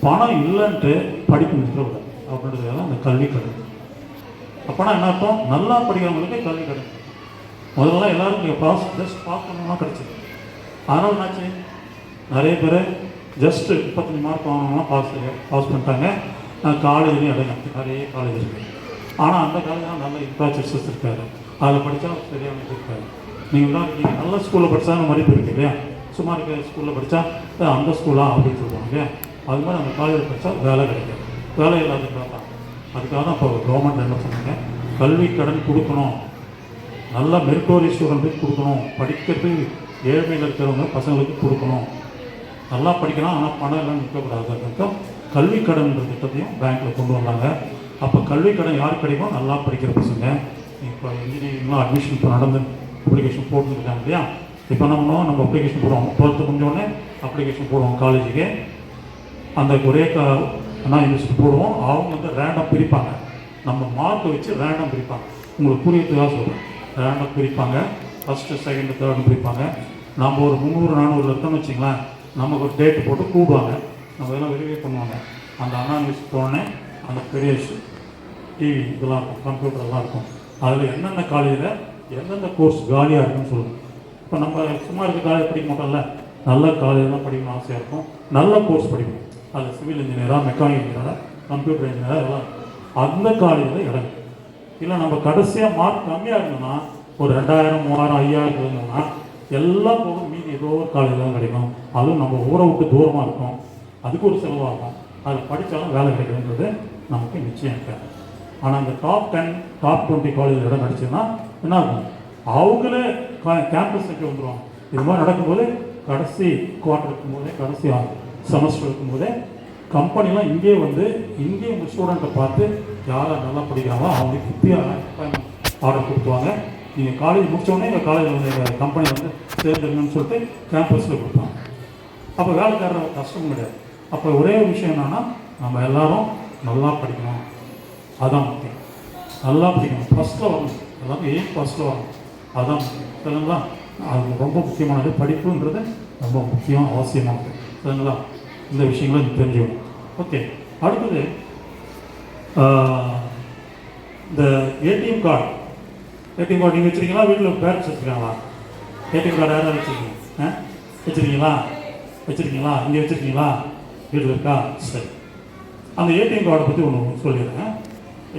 பணம் இல்லைன்ட்டு படிப்பு நிற்கக்கூடாது அப்படின்றதுக்காக தான் அந்த கல்வி கடன். அப்போனா என்ன அர்த்தம், நல்லா படிக்கிறவங்களுக்கு கல்வி கடன். முதல்ல எல்லோரும் நீங்கள் ஜஸ்ட் பாஸ் பண்ணணும்னா கிடச்சிது. அதனால் என்னாச்சு, நிறைய பேர் ஜஸ்ட்டு 35 மார்க் வாங்கினோம்னா பாஸ் பண்ணிட்டாங்க. காலேஜ்லேயும் இடம் நிறைய காலேஜ் இருக்குது. ஆனால் அந்த காலேஜ் நல்ல இன்ஃப்ராஸ்ட்ரக்சர்ஸ் இருக்காது, அதில் படித்தா சரியான இருக்காது. நீங்கள் தான் இருக்கீங்க, நல்ல ஸ்கூலில் படித்தா மதிப்பு இருக்குது இல்லையா, சும்மா இருக்கிற ஸ்கூலில் படித்தா அந்த ஸ்கூலா அப்படின்னு சொல்லுவாங்க இல்லையா. அது மாதிரி அந்த காலேஜில் படித்தா வேலை கிடைக்காது, வேலை இல்லாததுக்காக தான். அதுக்காக தான் இப்போ கவர்மெண்ட் என்ன சொன்னாங்க, கல்வி கடன் கொடுக்கணும், நல்லா மெரிட்டோரியஸ் ஸ்டூடெண்ட்டுக்கு கொடுக்கணும், படிக்கிறதுக்கு ஏழ்மையில் இருக்கிறவங்க பசங்களுக்கு கொடுக்கணும், நல்லா படிக்கலாம் ஆனால் பணம் எல்லாம் நிற்கக்கூடாது. அதுக்கு கல்வி கடன் திட்டத்தையும் பேங்க்கில் கொண்டு வந்தாங்க. அப்போ கல்வி கடன் யார் கிடைக்கும், நல்லா படிக்கிற பசங்க. இப்போ இன்ஜினியரிங்லாம் அட்மிஷன் இப்போ நடந்து அப்ளிகேஷன் போட்டுருக்காங்க இல்லையா. இப்போ என்ன பண்ணுவோம், நம்ம அப்ளிகேஷன் போடுவோம், 12th முடிஞ்சோடனே அப்ளிகேஷன் போடுவோம் காலேஜுக்கு. அந்த ஒரே யூனிவர்சிட்டி போடுவோம். அவங்க வந்து ரேண்டம் பிரிப்பாங்க, நம்ம மார்க்கை வச்சு ரேண்டம் பிரிப்பாங்க. உங்களுக்கு புரியத்துக்காக சொல்கிறேன், ரேண்டம் பிரிப்பாங்க. ஃபஸ்ட்டு செகண்டு தேர்டு பிரிப்பாங்க. நம்ம ஒரு 300 400 இருக்கோம்னு வச்சிங்களேன், நமக்கு ஒரு டேட்டு போட்டு கூடுவாங்க, நம்ம இதெல்லாம் வெரிஃபை பண்ணுவாங்க. அந்த யூனிவர்சிட்டி போனோடனே அந்த பெரிய டிவி இதெல்லாம் இருக்கும், கம்ப்யூட்டர்லாம் இருக்கும். அதில் என்னென்ன காலேஜில் எந்தெந்த கோர்ஸ் காலியாக இருக்குன்னு சொல்லுவோம். இப்போ நம்ம சும்மா இருக்க காலேஜ் படிக்க மாட்டோம்ல, நல்ல காலேஜ் தான் படிக்கணும்னு ஆசையாக இருக்கும், நல்ல கோர்ஸ் படிக்கணும். அதில் சிவில் இன்ஜினியராக, மெக்கானிக்கல் இன்ஜினியராக, கம்ப்யூட்டர் இன்ஜினியராக எல்லாம் அந்த காலேஜில் இடம். இல்லை நம்ம கடைசியாக மார்க் கம்மியாக இருந்தோம்னா ஒரு 2000 3000 5000 இருந்தோம்னா எல்லாம் போகும், மீதி ஏதோ ஒரு காலேஜ் தான் கிடைக்கும். அதுவும் நம்ம ஊரை விட்டு தூரமாக இருக்கும், அதுக்கு ஒரு செலவாகும். அதில் படித்தாலும் வேலை கிடைக்குதுன்றது நமக்கு நிச்சயம் இருக்காது. ஆனால் அந்த டாப் 10 டாப் 20 காலேஜ் இடம் கிடச்சிதுன்னா என்ன ஆகும், அவங்களே கேம்பஸ் வைக்க வந்துடுவாங்க. இது மாதிரி நடக்கும்போது கடைசி குவார்ட்டர் இருக்கும்போதே, கடைசி செமஸ்டர் இருக்கும்போதே கம்பெனிலாம் இங்கே வந்து இங்கே உங்கள் ஸ்டூடெண்ட்டை பார்த்து யாரை நல்லா படிக்கிறாங்களோ அவங்களுக்கு இப்பயே ஆர்டர் கொடுத்துவாங்க. நீங்கள் காலேஜ் முடித்தோடனே எங்கள் காலேஜில் வந்து எங்கள் கம்பெனி வந்து சேர்ந்துருங்கன்னு சொல்லிட்டு கேம்பஸில் கொடுப்பாங்க. அப்போ வேலைக்காரர் கஷ்டம் கிடையாது. அப்போ ஒரே ஒரு விஷயம் என்னென்னா, நம்ம எல்லாரும் நல்லா படிக்கணும், அதுதான் முக்கியம். நல்லா படிக்கணும், ஃபஸ்ட்டில் வரணும், எல்லாரும் எயிட் ஃபஸ்ட்டில் வரணும், அதுதான் முக்கியம். சரிங்களா? அது ரொம்ப முக்கியமானது. படிப்புன்றது ரொம்ப முக்கியம், அவசியமானது. சரிங்களா? இந்த விஷயங்களை தெரிஞ்சுக்கணும். ஓகே, அடுத்தது இந்த ஏடிஎம் கார்டு. ஏடிஎம் கார்டு நீங்கள் வச்சுருக்கீங்களா? வீட்டில் பேரண்ட்ஸ் வச்சுருக்காங்களா? ஏடிஎம் கார்டு யாராவது வச்சுருக்கீங்க? வச்சுருக்கீங்களா? வச்சுருக்கீங்களா? இங்கே வச்சுருக்கீங்களா? வீட்டில் இருக்கா? சரி. அந்த ஏடிஎம் கார்டை பற்றி ஒன்று சொல்லிடுறேன்.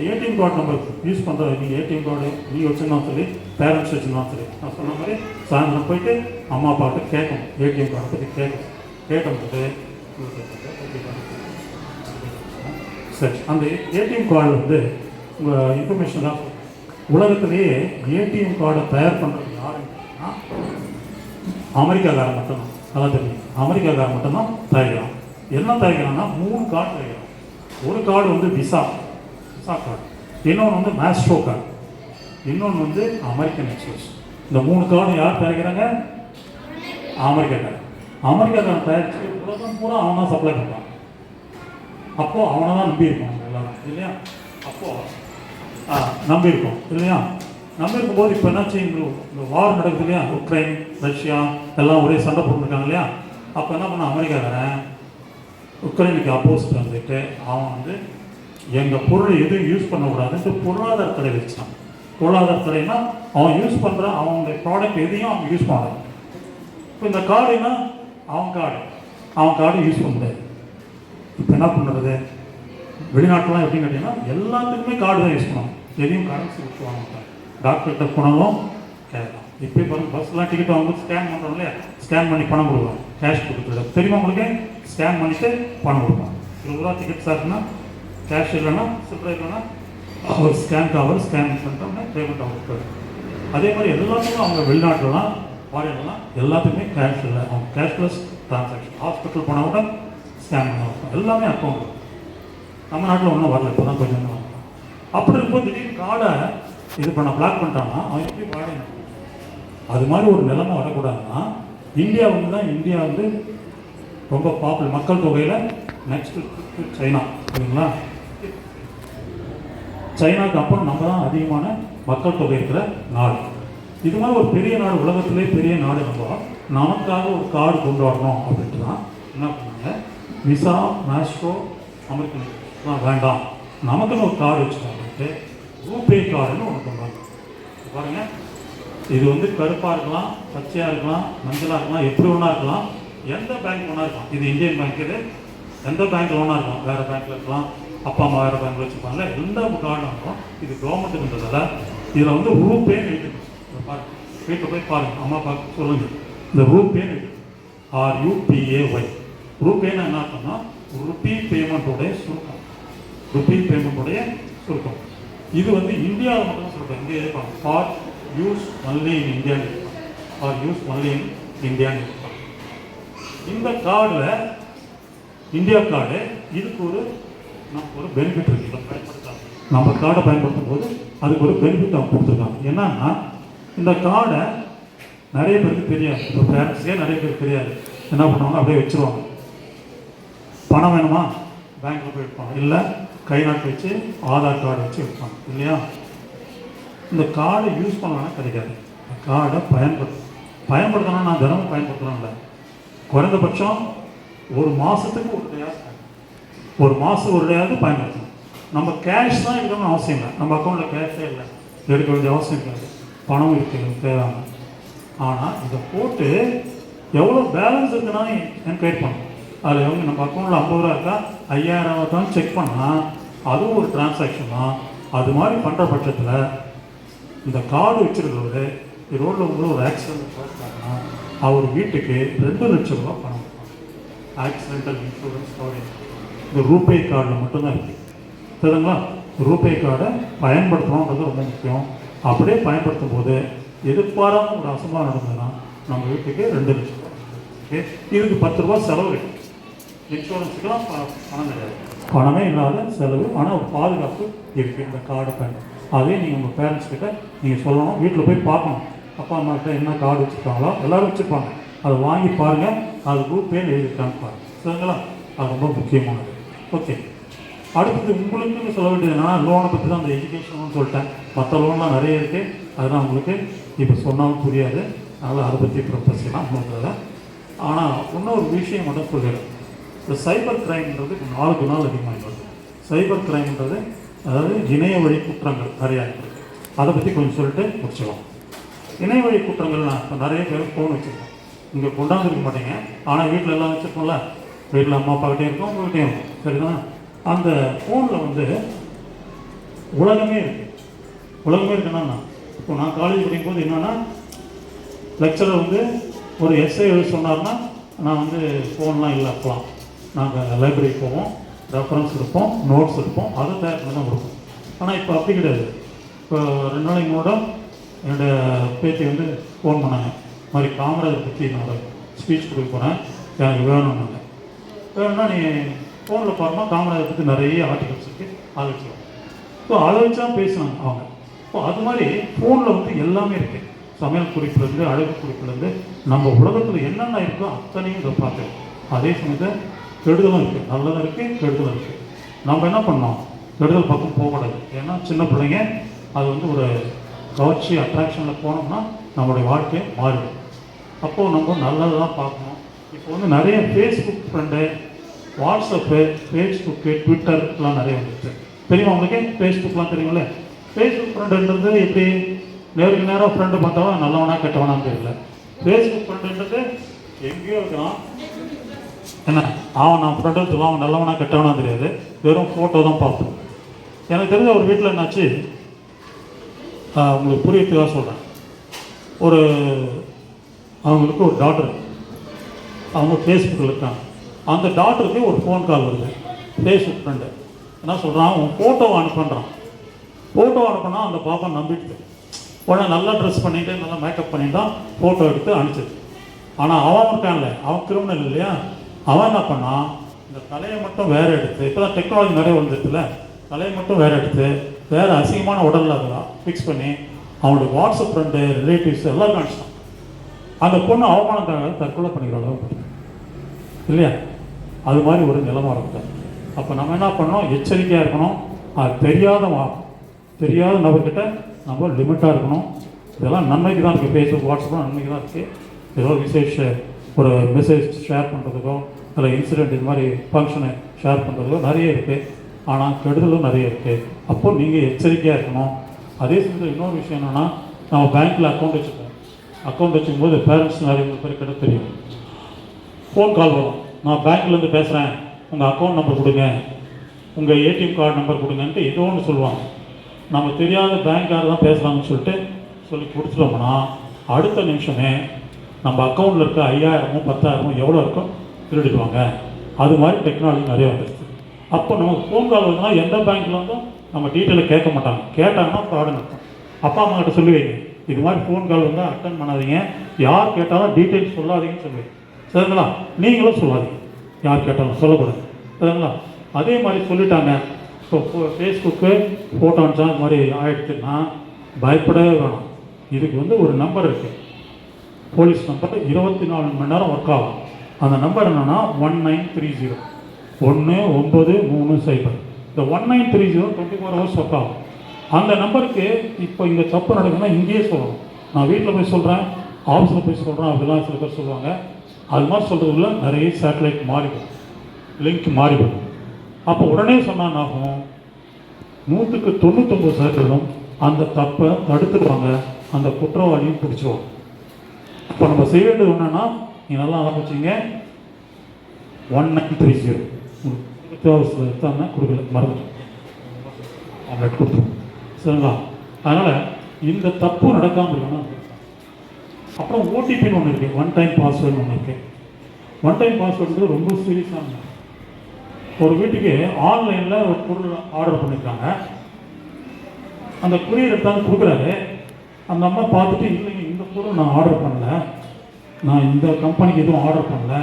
ஏடிஎம் கார்டு நம்ம யூஸ் பண்ணுற, நீங்கள் ஏடிஎம் கார்டு நீங்கள் வச்சுருந்தோம் சொல்லி, பேரண்ட்ஸ் வச்சுருந்தோம் சொல்லி, நான் சொன்ன மாதிரி சாயந்தரம் போயிட்டு அம்மா அப்பாட்ட கேட்கணும், ஏடிஎம் கார்டை பற்றி கேட்கும்போது சரி, அந்த ஏடிஎம் கார்டு வந்து உங்கள் இன்ஃபர்மேஷன் தான். உலகத்திலேயே ஏடிஎம் கார்டை தயார் பண்ணுறது யாருன்னா அமெரிக்காக்காரன் மட்டும்தான். அதான் தெரியும், அமெரிக்காக்காரன் மட்டும்தான் தயாரிக்கிறான். என்ன தயாரிக்கிறான்னா 3 கார்டு தயாரிக்கிறான். ஒரு கார்டு வந்து விசா கார்டு, இன்னொன்று வந்து மாஸ்ட்ரோ கார்டு, இன்னொன்று வந்து அமெரிக்கன் எக்ஸ்பிரஸ். இந்த 3 கார்டு யார் தயாரிக்கிறாங்க? அமெரிக்காக்காரன் தயாரிச்சு உலகம் பூரா அவன் தான் சப்ளை பண்ணுறான். அப்போது அவனை தான் நம்பியிருக்கோம் எல்லாரும், இல்லையா? அப்போது நம்பியிருக்கோம், இல்லையா? நம்பியிருக்கும் போது இப்போ என்னாச்சு, இந்த வார் நடக்குது இல்லையா? உக்ரைன், ரஷ்யா எல்லாம் ஒரே சண்டை போட்டுருக்காங்க இல்லையா? அப்போ என்ன பண்ண, அமெரிக்காக்காரன் உக்ரைனுக்கு அப்போசிட் வந்துட்டு அவன் வந்து எங்கள் பொருளை எதுவும் யூஸ் பண்ணக்கூடாதுன்ட்டு பொருளாதார தடை வச்சான். பொருளாதார தடைனா அவன் யூஸ் பண்ணுற அவனுடைய ப்ராடக்ட் எதையும் அவன் யூஸ் பண்ணாது. இப்போ இந்த கார்டுனா அவன் கார்டு யூஸ் பண்ண முடியாது. இப்போ என்ன பண்ணுறது? வெளிநாட்டெலாம் எப்படின்னு கேட்டிங்கன்னா எல்லாத்துக்குமே கார்டு தான் யூஸ் பண்ணணும், எதையும் கரன்சி விட்டு வாங்க மாட்டாங்க. டாக்டர்கிட்ட போனாலும் கேட்கலாம். இப்போ பாருங்கள், பஸ்லாம் டிக்கெட் வாங்கும்போது ஸ்கேன் பண்ணுறோம் இல்லையா? ஸ்கேன் பண்ணி பணம் கொடுக்குறோம், கேஷ் கொடுத்துட்டு தெரியுமா உங்களுக்கு? ஸ்கேன் பண்ணிவிட்டு பணம் கொடுப்போம். 20 ரூபா டிக்கெட் சார்ஜ்னா கேஷ் இல்லைன்னா சில்லறை இல்லைன்னா ஒரு ஸ்கேன் பண்ணிட்டோம்னா பேமெண்ட் அவங்க. அதே மாதிரி எல்லாத்துக்கும் அவங்க வெளிநாட்டிலலாம் ஃபாரின்லாம் எல்லாத்துக்குமே கேஷ் இல்லை, அவங்க கேஷ்லெஸ் ட்ரான்சாக்ஷன். ஹாஸ்பிட்டல் போனால் கூட ஸ்கேன் பண்ணுவாங்க, எல்லாமே அக்கௌண்ட். நம்ம நாட்டில் ஒன்றும் வரல, இப்போ தான் கொஞ்சம் வரலாம். அப்படி இருக்கும்போது திடீர்னு கார்டை இது பண்ண பிளாக் பண்ணிட்டான்னா அவன் எப்படி கார்டை? அது மாதிரி ஒரு நிலைமை வரக்கூடாதுன்னா இந்தியா வந்து ரொம்ப பாப்புலர் மக்கள் தொகையில் நெக்ஸ்ட்டு சைனா, சரிங்களா? சைனாவுக்கு அப்புறம் நம்ம தான் அதிகமான மக்கள் தொகை இருக்கிற நாடு. இது மாதிரி ஒரு பெரிய நாடு, உலகத்திலே பெரிய நாடு, நமக்காக ஒரு கார்டு கொண்டு வரணும் அப்படின்ட்டு தான் என்ன பண்ணாங்க, விசா, மாஸ்ட்ரோ, அமெரிக்கன் வேண்டாம், நமக்குன்னு ஒரு கார்டு வச்சுட்டாங்கன்ட்டு ரூபே கார்டுன்னு ஒன்று கொண்டாங்க. பாருங்கள், இது வந்து கருப்பாக இருக்கலாம், பச்சையாக இருக்கலாம், மஞ்சளாக இருக்கலாம், எப்படி ஒன்றா இருக்கலாம், எந்த பேங்க் ஒன்றா இருக்கலாம். இது இந்தியன் பேங்க், இது எந்த பேங்க்கில் ஒன்றா இருக்கலாம், வேறு பேங்க்கில் இருக்கலாம், அப்பா அம்மா வேறு பேங்க்கில் வச்சுருப்பாங்க, எந்த கார்டு இருக்கும். இது கவர்மெண்ட்டுன்றதால இதில் வந்து ரூபேன்னு எழுதிக்கணும். பாருங்கள், வீட்டில் போய் பாருங்கள், அம்மா பார்க்க சொல்லுங்கள், இந்த ரூபேன்னு RUPAY. ரூபேன்னு என்ன அர்த்தம்னா ருப்பி பேமெண்ட்டோடைய சுருக்கம். ருப்பி பேமெண்ட்டோடைய சுருக்கம். இது வந்து இந்தியாவில் மட்டும் சொல்கிறேன். இங்கே இருப்பாங்க ஃபார் யூஸ் ஒன்லி இன் இந்தியான்னு இருப்பாங்க, ஃபார் யூஸ் ஒன்லி இன் இந்தியான்னு இருப்பாங்க. இந்த கார்டில், இந்தியா கார்டு, இதுக்கு நமக்கு ஒரு பெனிஃபிட் இருக்குது. இதை பயன்படுத்தாங்க, நம்ம கார்டை பயன்படுத்தும் போது அதுக்கு ஒரு பெனிஃபிட் அவங்க கொடுத்துருக்காங்க. என்னன்னா, இந்த கார்டை நிறைய பேருக்கு தெரியாது. இப்போ பேரண்ட்ஸே நிறைய பேருக்கு தெரியாது. என்ன பண்ணுவாங்க, அப்படியே வச்சுருவாங்க. பணம் வேணுமா, பேங்க்கில் போய் எடுப்பாங்க, இல்லை கை நாட்டு வச்சு ஆதார் கார்டு வச்சு எடுப்பாங்க, இல்லையா? இந்த கார்டை யூஸ் பண்ணலான்னா கிடைக்காது. இந்த கார்டை பயன்படுத்தணும். நான் தினமும் பயன்படுத்தணும்ல, குறைந்தபட்சம் ஒரு மாதத்துக்கு ஒரு தடையாவது பயன்படுத்தணும். நம்ம கேஷ் தான் இருக்கணும்னு அவசியம் இல்லை. நம்ம அக்கௌண்ட்டில் கேஷே இல்லை, எடுக்க வேண்டிய அவசியம் இருக்காது. பணம் இருக்குது தேவையான. ஆனால் இதை போட்டு எவ்வளோ பேலன்ஸ் இருக்குன்னா என்கொயரி பண்ணணும். அதில் எவ்வளோ நம்ம அக்கௌண்ட்டில் 50 ரூபா இருக்கா 5000 இருக்கான்னு செக் பண்ணால் அதுவும் ஒரு டிரான்சாக்ஷன் தான். அது மாதிரி பண்ணுற பட்சத்தில் இந்த கார்டு வச்சுருக்கிறவர் ரோட்டில் வந்து ஒரு ஆக்சிடென்ட் பார்த்தாங்கன்னா அவர் வீட்டுக்கு 2 லட்சம் ரூபா பணம் ஆக்சிடென்டல் இன்சூரன்ஸ் கவரேஜ் இந்த ரூபே கார்டில் மட்டும்தான் இருக்குது. சரிங்களா? ரூபே கார்டை பயன்படுத்தணுன்றது ரொம்ப முக்கியம். அப்படியே பயன்படுத்தும் போது எதிர்பாராமல் ஒரு அசம்பாவிதம் நடந்ததுன்னா நம்ம வீட்டுக்கு 2 லட்சம் ரூபா. ஓகே, இதுக்கு 10 ரூபா செலவு இருக்குது. இன்சூரன்ஸுக்கெல்லாம் பணம் கிடையாது. பணமே இல்லாத செலவு, ஆனால் ஒரு பாதுகாப்பு இருக்குது இந்த கார்டு பேங்க். அதே நீங்கள் உங்கள் பேரண்ட்ஸ் கிட்ட நீங்கள் சொல்லணும், வீட்டில் போய் பார்க்கணும் அப்பா அம்மா கிட்ட என்ன கார்டு வச்சுருக்காங்களோ எல்லோரும் வச்சுருப்பாங்க, அதை வாங்கி பாருங்கள், அது குரூப் பேர் எழுதியிருக்காங்க பாருங்கள். சரிங்களா? அது ரொம்ப முக்கியமானது. ஓகே, அடுத்தது உங்களுக்குன்னு சொல்ல வேண்டியது என்னன்னா, லோனை பற்றி தான் அந்த எஜுகேஷன் சொல்லிட்டேன். மற்ற லோன்லாம் நிறைய இருக்குது, அதெல்லாம் உங்களுக்கு இப்போ சொன்னாலும் புரியாது, அதனால் அதை பற்றி ப்ரொஃபஸெல்லாம் உங்களுக்கு. ஆனால் இன்னொரு விஷயம் மட்டும் சொல்லிடுறேன். இந்த சைபர் கிரைம்ன்றது நாளுக்கு நாள் அதிகமாக வருது. சைபர் கிரைம்ன்றது அதாவது இணைய வழி குற்றங்கள் நிறையா இருக்குது. அதை பற்றி கொஞ்சம் சொல்லிட்டு முடிச்சுக்கலாம். இணைய வழி குற்றங்கள் நான் இப்போ நிறைய பேர் ஃபோன் வச்சுருக்கேன், இங்கே கொண்டாந்துருக்க மாட்டேங்க, ஆனால் வீட்டில் எல்லாம் வச்சுருக்கோம்ல, வீட்டில் அம்மா அப்பாக்கிட்டே இருக்கும், உங்கள்கிட்டே இருக்கும். சரிதான்? அந்த ஃபோனில் வந்து உலகமே இருக்குது. உலகமே இருக்குன்னா, இப்போ நான் காலேஜ் படிக்கும்போது என்னென்னா, லெக்சரர் வந்து ஒரு எஸ்ஐ எழுத சொன்னார்னா நான் வந்து ஃபோன்லாம் இல்லை. அப்போலாம் நாங்கள் லைப்ரரி போவோம், ரெஃபரன்ஸ் இருப்போம், நோட்ஸ் இருப்போம், அதை தயார் பண்ணி தான் கொடுப்போம். ஆனால் இப்போ அப்படி கிடையாது. இப்போ 2 நாளைக்கு முன்னாடி என்னோடய பேத்தி வந்து ஃபோன் பண்ணாங்க, இது மாதிரி காமராஜர் பற்றி என்னோட ஸ்பீச் கொடுக்க போகிறேன், எனக்கு வேணும்னாங்க. வேணும்னா நீ ஃபோனில் பாருமா, காமராஜர் பற்றி நிறைய ஆர்டிகல்ஸ் இருக்குது, அதை வச்சுக்கோங்க. ஸோ அதை வச்சு தான் பேசுனாங்க அவங்க. ஸோ அது மாதிரி ஃபோனில் வந்து எல்லாமே இருக்குது. சமையல் குறிப்புலேருந்து அழகு குறிப்புலேருந்து நம்ம உலகத்தில் என்னென்ன இருக்கோ அத்தனையும் இதை பார்க்குறோம். அதே சமயத்தில் கெடுதலும் இருக்குது, நல்லதும் இருக்குது, கெடுதலும் இருக்குது. நம்ம என்ன பண்ணோம், கெடுதல் பக்கம் போகக்கூடாது. ஏன்னா சின்ன பிள்ளைங்க அது வந்து ஒரு கவர்ச்சி அட்ராக்ஷனில் போனோம்னா நம்மளுடைய வாழ்க்கையை மாறிடும். அப்போது நம்ம நல்லது தான் பார்க்கணும். இப்போ வந்து நிறைய ஃபேஸ்புக் ஃப்ரெண்டு, வாட்ஸ்அப்பு, ஃபேஸ்புக்கு, ட்விட்டர்லாம் நிறைய வந்துருக்கு. தெரியுமா உங்களுக்கு? ஃபேஸ்புக்லாம் தெரியுங்களே. ஃபேஸ்புக் ஃப்ரெண்டுன்றது எப்படி, நேருக்கு நேராக ஃப்ரெண்டு பார்த்தாலும் நல்லவனா கெட்டவனான்னு தெரியல. ஃபேஸ்புக் ஃப்ரெண்டுன்றது எங்கேயோ இருக்கிறான், என்ன அவன் நான் ஃப்ரெண்டு எடுத்துக்கலாம், அவன் நல்லவனா கெட்டவனா தெரியாது, வெறும் ஃபோட்டோ தான் பார்ப்போம். எனக்கு தெரிஞ்ச ஒரு வீட்டில் என்னாச்சு, உங்களுக்கு புரியத்துக்காக சொல்கிறேன். அவங்களுக்கு ஒரு டாக்டர், அவங்க ஃபேஸ்புக்கில் இருக்காங்க. அந்த டாக்டருக்கு ஒரு ஃபோன் கால் வருது, ஃபேஸ்புக் ஃப்ரெண்டு என்ன சொல்கிறான், அவன் ஃபோட்டோவை அனுப்புன்றான். ஃபோட்டோ அனுப்புனா அந்த பாப்பா நம்பிட்டு உடனே நல்லா ட்ரெஸ் பண்ணிவிட்டு நல்லா மேக்கப் பண்ணிட்டு தான் ஃபோட்டோ எடுத்து அனுப்பிச்சிது. ஆனால் அவன் இருக்கான்ல, அவன் கிரிமினல் இல்லையா, அவன் என்ன பண்ணான், இந்த தலையை மட்டும் வேறு எடுத்து, இப்போ தான் டெக்னாலஜி நிறைய வந்துடுதுல, தலையை மட்டும் வேறு எடுத்து வேறு அசிங்கமான உடலில் அதெல்லாம் ஃபிக்ஸ் பண்ணி அவனுடைய வாட்ஸ்அப் ஃப்ரெண்டு, ரிலேட்டிவ்ஸ் எல்லாம் காமிச்சிட்டான். அந்த பொண்ணு அவமானக்காக தற்கொலை பண்ணிக்கிற அளவுக்கு இல்லையா? அது மாதிரி ஒரு நிலைமை இருக்குது. அப்போ நம்ம என்ன பண்ணோம், எச்சரிக்கையாக இருக்கணும். அது தெரியாத நபர்கிட்ட நம்ம லிமிட்டாக இருக்கணும். இதெல்லாம் நன்மைக்கு தான் இருக்குது. ஃபேஸ்புக், வாட்ஸ்அப்லாம் நன்மைக்கு தான் இருக்குது. ஏதோ ஒரு மெசேஜ் ஷேர் பண்ணுறதுக்கோ இல்லை இன்சிடெண்ட் இது மாதிரி ஃபங்க்ஷனை ஷேர் பண்ணுறதுக்கோ நிறைய இருக்குது. ஆனால் கெடுதலும் நிறைய இருக்குது. அப்போது நீங்கள் எச்சரிக்கையாக இருக்கணும். அதே சமயத்தில் இன்னொரு விஷயம் என்னென்னா, நம்ம பேங்க்கில் அக்கௌண்ட் வச்சுப்போம். அக்கௌண்ட் வச்சுக்கும்போது பேரண்ட்ஸ் நிறைய பேர் கிட்ட தெரியும், ஃபோன் கால் வரும், நான் பேங்க்லேருந்து பேசுகிறேன், உங்கள் அக்கௌண்ட் நம்பர் கொடுங்க, உங்கள் ஏடிஎம் கார்டு நம்பர் கொடுங்கன்ட்டு ஏதோ ஒன்று சொல்லுவாங்க. நம்ம தெரியாத பேங்க்காரர் தான் பேசுகிறாங்கன்னு சொல்லி கொடுத்துட்டோம்னா அடுத்த நிமிஷமே நம்ம அக்கௌண்ட்டில் இருக்க 5000மோ 10,000மோ எவ்வளோ இருக்கோ திருடிடுவாங்க. அது மாதிரி டெக்னாலஜி நிறைய வந்துடுச்சு. அப்போ நமக்கு ஃபோன் கால் வருதுன்னா எந்த பேங்க்கில் இருந்தும் நம்ம டீட்டெயிலை கேட்க மாட்டாங்க. கேட்டாங்கன்னா ஃப்ராடுன்னு இருக்கும். அப்பா அம்மா கிட்ட சொல்லுவீங்க, இது மாதிரி ஃபோன் கால் வந்தால் அட்டன் பண்ணாதீங்க, யார் கேட்டாலும் டீட்டெயில்ஸ் சொல்லாதீங்கன்னு சொல்லுவீங்க. சரிங்களா? நீங்களும் சொல்லாதீங்க, யார் கேட்டாலும் சொல்லக்கூடாது. சரிங்களா? அதே மாதிரி சொல்லிட்டாங்க. இப்போ ஃபேஸ்புக்கு ஃபோட்டோ அனுப்பிச்சா இது மாதிரி ஆகிடுச்சுன்னா பயப்படவே வேணும். இதுக்கு வந்து ஒரு நம்பர் இருக்குது, போலீஸ் நம்பர், 24 மணி நேரம் ஒர்க் ஆகும். அந்த நம்பர் என்னென்னா 1930 1930. இந்த 1930 24 ஹவர்ஸ் ஒர்க் ஆகும். அந்த நம்பருக்கு இப்போ இங்கே தப்பு நடக்குதுன்னா இங்கேயே சொல்லணும். நான் வீட்டில் போய் சொல்கிறேன், ஆஃபீஸில் போய் சொல்கிறேன், அப்படிலாம் சில பேர் சொல்லுவாங்க. அது மாதிரி சொல்கிறதுல நிறைய சேட்டலைட் மாறிடும், லிங்க் மாறிடும். அப்போ உடனே சொன்னால் ஆகும், 99% அந்த தப்பை தடுத்துடுவாங்க, அந்த குற்றவாளியும் பிடிச்சிருவாங்க. இப்போ நம்ம செய்ய வேண்டியது என்னன்னா, நீங்கள் நல்லா ஆரம்பிச்சிங்க, 1930 வித்தியாசத்தில் எடுத்தாங்க கொடுக்கல, மறந்துட்டோம், அவங்க கொடுத்துருவோம். சரிங்களா? அதனால் இந்த தப்பு நடக்காமல் இருக்கணும். அப்புறம் ஓடிபின்னு ஒன்று இருக்குது, ஒன் டைம் பாஸ்வேர்டுன்னு ஒன்று இருக்குது. ஒன் டைம் பாஸ்வேர்டு ரொம்ப சீரியஸான, ஒரு வீட்டுக்கு ஆன்லைனில் ஒரு பொருள் ஆர்டர் பண்ணியிருக்காங்க. அந்த குரியர் எடுத்தாந்து கொடுக்குறாரு. அந்த அம்மா பார்த்துட்டு, இல்லைங்க இந்த பொருள் நான் ஆர்டர் பண்ணல, நான் இந்த கம்பெனிக்கு எதுவும் ஆர்டர் பண்ணல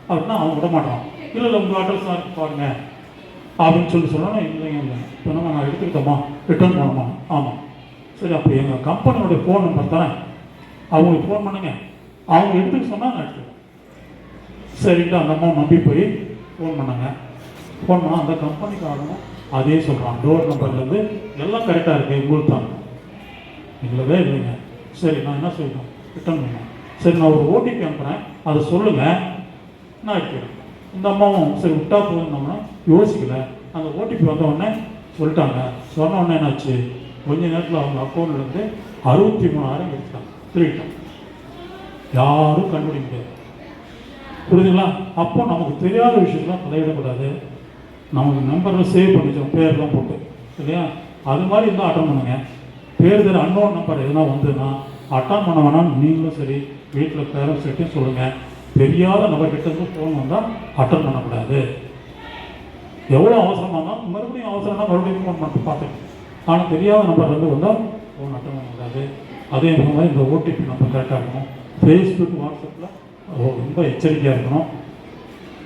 அப்படின்னா அவன் விட மாட்டான். இல்லை இல்லை உங்கள் அட்ரஸ் தான் இருக்கு பாருங்க அப்படின்னு சொல்லி சொன்னால் இல்லைங்க இல்லை இப்போ நம்ம நான் எடுத்துக்கிட்டோமா ரிட்டர்ன் பண்ணணுமா ஆமாம் சரி அப்போ எங்கள் கம்பெனியோடைய ஃபோன் நம்பர் தரேன் அவங்களுக்கு ஃபோன் பண்ணுங்க அவங்க எடுத்துக்க சொன்னால் நான் எடுத்துக்கிறேன் சரிங்களா அந்த அம்மா நம்பி போய் ஃபோன் பண்ணாங்க ஃபோன் பண்ணால் அந்த கம்பெனிக்காரனும் அதே சொல்கிறான் டோர் நம்பர்லேருந்து எல்லாம் கரெக்டாக இருக்குது உங்களுக்கு தான் இல்லவே இல்லைங்க சரி நான் என்ன செய்யணும் ரிட்டர்ன் பண்ணேன் சரி நான் ஒரு ஓடிபி அனுப்புகிறேன் அதை சொல்லுங்கள் நான் எடுத்துக்கிறேன் இந்த அம்மாவும் சரி விட்டா போதும்னா யோசிக்கல அந்த ஓடிபி வந்த உடனே சொல்லிட்டாங்க சொன்ன உடனே என்னாச்சு கொஞ்ச நேரத்தில் அவங்க அக்கௌண்ட்லேருந்து 63,000 எடுத்துட்டாங்க திருவிட்டாங்க யாரும் கண்டுபிடிக்க முடியாது புரியுதுங்களா அப்போ நமக்கு தெரியாத விஷயம்லாம் தலையிடக்கூடாது நமக்கு நம்பரில் சேவ் பண்ணிச்சோம் பேர்லாம் போட்டு இல்லையா அது மாதிரி இருந்தால் அட்டன் பண்ணுங்க பேர் தெரிய அன்னோன் நம்பர் எதுனா வந்ததுன்னா அட்டன் பண்ண வேணாம் நீங்களும் சரி வீட்டில் பேரண்ட்ஸ் கிட்டையும் சொல்லுங்கள் தெரியாத நபர்கிட்ட இருந்து ஃபோன் வந்தால் அட்டன் பண்ணக்கூடாது எவ்வளோ அவசரமாக இருந்தால் மறுபடியும் அவசரம்னா மறுபடியும் ஃபோன் பண்ணிட்டு பார்த்துக்கணும் ஆனால் தெரியாத நம்பர்லேருந்து வந்தால் ஃபோன் அட்டன் பண்ணக்கூடாது அதே மாதிரி இந்த ஓடிபி நம்பர் கரெக்டாக இருக்கணும் ஃபேஸ்புக் வாட்ஸ்அப்பில் ரொம்ப எச்சரிக்கையாக இருக்கணும்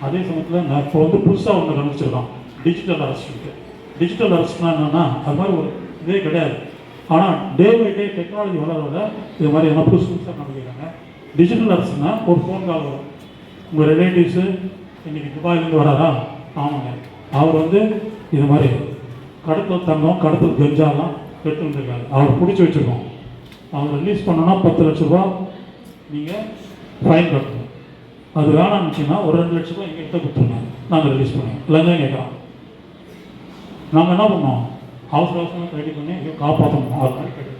அதே சமயத்தில் நான் இப்போ புதுசாக ஒன்று கண்டுபிடிச்சிருக்கோம் டிஜிட்டல் அரெஸ்ட்டு டிஜிட்டல் அரெஸ்ட்னா என்னென்னா அது மாதிரி ஒரு இதே கிடையாது ஆனால் டே பை டே டெக்னாலஜி வளர இது மாதிரி எல்லாம் புதுசாக கண்டுபிடிக்கிறாங்க டிஜிட்டல் அரெஸ்ட்னா ஒரு ஃபோன் கால் வரும் உங்கள் ரிலேட்டிவ்ஸு இன்றைக்கி துபாயிலேருந்து வராரா ஆமாங்க அவர் இது மாதிரி கடத்தல் தங்கம் கடத்தல் கஞ்சாலாம் எடுத்து வந்திருக்காரு அவர் பிடிச்சி வச்சுருக்கோம் அவர் ரிலீஸ் பண்ணோன்னா 10 லட்ச ரூபா நீங்கள் ஃபைன் கட்டணும் அது வேணாம்னுச்சின்னா ஒரு 2 லட்ச ரூபா எங்கள்கிட்ட கொடுத்துருங்க நாங்கள் ரிலீஸ் பண்ணுவோம் இல்லைன்னு கேட்குறோம் நாங்கள் என்ன பண்ணோம் அவசர அவசரமாக ரெடி பண்ணி எங்கேயும் காப்பாற்றணும் அது மாதிரி கேட்டு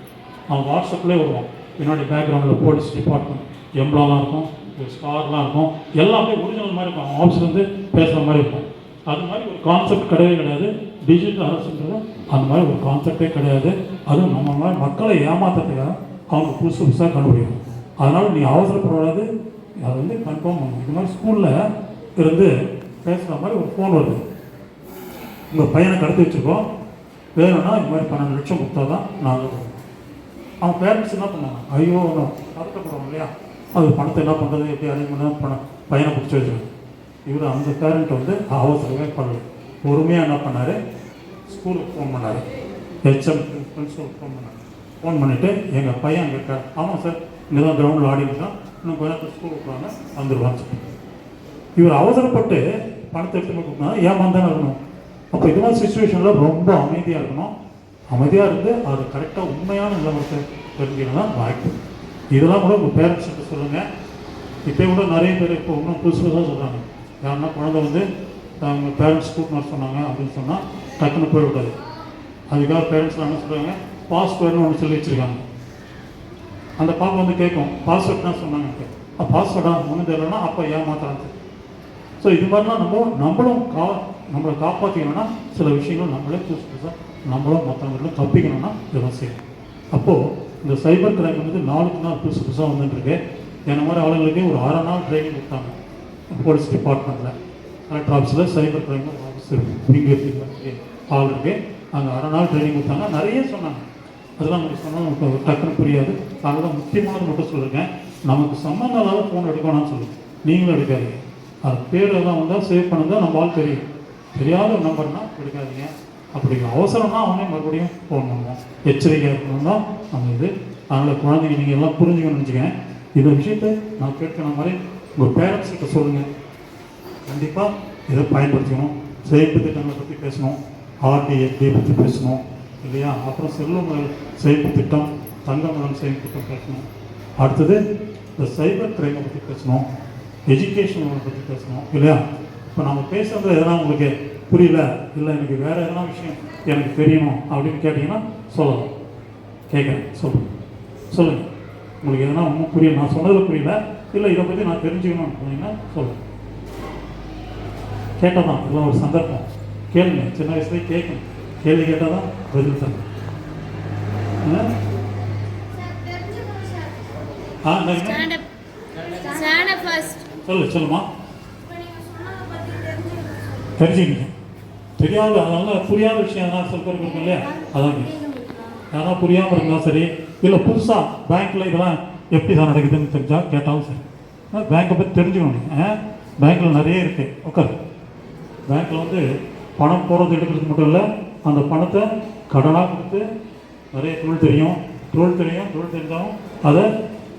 அவன் வாட்ஸ்அப்லேயே வருவோம் பின்னாடி பேக்ரவுண்டில் போலீஸ் டிபார்ட்மெண்ட் எம்ப்ளாலாம் இருக்கும் ஸ்டார்லாம் இருக்கும் எல்லாமே ஒரிஜினல் மாதிரி இருக்கும் ஆஃபீஸ்லேருந்து பேசுகிற மாதிரி இருக்கும் அது மாதிரி ஒரு கான்செப்ட் கிடையவே கிடையாது டிஜிட்டல் அரசுன்றது அந்த மாதிரி ஒரு கான்செப்டே கிடையாது அதுவும் நம்ம மாதிரி மக்களை ஏமாத்துறதுக்காக அவங்க புதுசு புதுசாக கண்டுபிடிக்கணும் அதனால் நீ அவசரப்படாது அதை கன்ஃபார்ம் பண்ணணும் இது மாதிரி ஸ்கூலில் இருந்து பேசுகிற மாதிரி ஒரு ஃபோன் வருது உங்கள் பையனை கடத்தி வச்சுருக்கோம் வேணும்னா இது மாதிரி 12 லட்சம் கொடுத்தா தான் நாங்கள் அவன் பேரண்ட்ஸ் என்ன பண்ணாங்க ஐயோ நான் வருத்தப்படுறோம் இல்லையா அது பணத்தை என்ன பண்ணுறது எப்படி அரேஞ்ச் பண்ணால் பையனை பிடிச்சி வச்சுருக்கோம் இவர் அந்த பேரண்ட் அவசரமே பண்ணல பொறுமையாக என்ன பண்ணார் ஸ்கூலுக்கு ஃபோன் பண்ணார் ஹெச்எம் பிரின்சிபல் ஃபோன் பண்ணிவிட்டு எங்கள் பையன் அங்கே இருக்கார் ஆமாம் சார் இங்கே தான் கிரவுண்டில் ஆடிருக்கான் இன்னும் கொஞ்ச நேரத்தில் ஸ்கூலுக்கு போகிறாங்க வந்துடுவான்னு சொல்லி இவர் அவசரப்பட்டு பணத்தை எடுத்து கொடுத்தா ஏமாந்தானே இருக்கணும் அப்போ இது மாதிரி சுச்சுவேஷனில் ரொம்ப அமைதியாக இருக்கணும் அமைதியாக இருந்து அது கரெக்டாக உண்மையான நிலவரத்தை தெரிஞ்சுக்கணும் தான் வாய்ப்பு இதெல்லாம் கூட உங்கள் பேரண்ட்ஸ்கிட்ட சொல்லுங்கள் இப்போ கூட நிறைய பேர் இப்போ இன்னும் புதுசு புதுசாக சொல்கிறாங்க யாருன்னா குழந்தை அவங்க பேரண்ட்ஸ் கூப்பிட்டு வர சொன்னாங்க அப்படின்னு சொன்னால் டக்குன்னு போய்விடாது அதுக்காக பேரண்ட்ஸ்லாம் என்ன சொல்கிறாங்க பாஸ்வேர்டுன்னு ஒன்று சொல்லி வச்சுருக்காங்க அந்த பாப்பா கேட்கும் பாஸ்வேர்ட் தான் சொன்னாங்க பாஸ்வேர்டா ஒன்றும் தெரியலன்னா அப்போ ஏமாத்துறாங்க ஸோ இது மாதிரிலாம் நம்மளும் நம்மளை காப்பாற்றிக்கணும்னா சில விஷயங்கள் நம்மளே புதுசு புதுசாக நம்மளும் மற்றவங்களும் தப்பிக்கணும்னா இதெல்லாம் செய்யணும் அப்போது இந்த சைபர் கிரைம் நாளுக்கு நாள் புதுசு புதுசாக வந்துட்டுருக்கு என்ன மாதிரி ஆளுங்களுக்கே ஒரு 6 நாள் ட்ரைனிங் கொடுத்தாங்க போலீஸ் டிபார்ட்மெண்ட்டில் கலெக்டர் ஆஃபீஸில் சைபர் கிரைம் ஆஃபீஸ் இருக்குது ஆள் இருக்குது அங்கே 6 நாள் ட்ரைனிங் கொடுத்தாங்க நிறைய சொன்னாங்க அதெல்லாம் நமக்கு சொன்னால் நமக்கு டக்குன்னு புரியாது அதெல்லாம் முக்கியமானது மட்டும் சொல்லியிருக்கேன் நமக்கு சம்மந்தம் இல்லாத ஃபோன் எடுக்கணும்னு சொல்லுங்கள் நீங்களும் எடுக்காதீங்க அது பேரெல்லாம் வந்தால் சேவ் பண்ணுங்கள் நம்ம ஆள் தெரியும் தெரியாத ஒரு நம்பர்னால் எடுக்காதீங்க அப்படி அவசரம்னா அவனே மறுபடியும் ஃபோன் பண்ணுவோம் எச்சரிக்கையாக இருக்கணும் தான் நம்ம இது அதனால் குழந்தைங்க நீங்கள் எல்லாம் புரிஞ்சுக்கணும்னு நினச்சிக்கேன் இந்த விஷயத்தை நான் கேட்குற மாதிரி உங்கள் பேரண்ட்ஸ் கிட்ட சொல்லுங்கள் கண்டிப்பாக இதை பயன்படுத்திக்கணும் சேமிப்பு திட்டங்களை பற்றி பேசணும் ஆர்டிஎஃப்டி பற்றி பேசணும் இல்லையா அப்புறம் செல்வங்கள் சேமிப்பு திட்டம் தங்கமலம் சேமிப்பு திட்டம் பேசணும் அடுத்தது இந்த சைபர் கிரைமை பற்றி பேசணும் எஜுகேஷன் பற்றி பேசணும் இல்லையா இப்போ நம்ம பேசுகிறது எதனா உங்களுக்கு புரியல இல்லை எனக்கு வேறு எதனா விஷயம் எனக்கு தெரியணும் அப்படின்னு கேட்டிங்கன்னா சொல்லலாம் கேட்குறேன் சொல்லுங்கள் உங்களுக்கு எதனா ஒன்றும் புரியல நான் சொன்னதில் புரியல இல்லை இதை பற்றி நான் தெரிஞ்சுக்கணும்னு சொன்னீங்கன்னா சொல்லுங்கள் கேட்டால் தான் இதெல்லாம் ஒரு சந்தர்ப்பம் கேளுங்க சின்ன வயசுலேயே கேட்கணும் கேள்வி கேட்டால் தான் பதில் தரணும் சொல்லுமா தெரிஞ்சுக்கங்க தெரியாத அதனால் புரியாத விஷயம் எதனா சில பேருக்கு இருக்கும் இல்லையா அதான் யாரா புரியாமல் இருந்தாலும் சரி இல்லை புதுசாக பேங்க்கில் இதெல்லாம் எப்படி தான் நடக்குதுன்னு தெரிஞ்சால் கேட்டாலும் சரி பேங்க்கை பற்றி தெரிஞ்சுக்கணும் நீங்கள் பேங்க்கில் நிறைய இருக்குது உட்கார் பேங்க்கில் வந்து பணம் போகிறது எடுக்கிறதுக்கு மட்டும் இல்லை, அந்த பணத்தை கடனாக கொடுத்து நிறைய தொழில் தெரிஞ்சாலும் அதை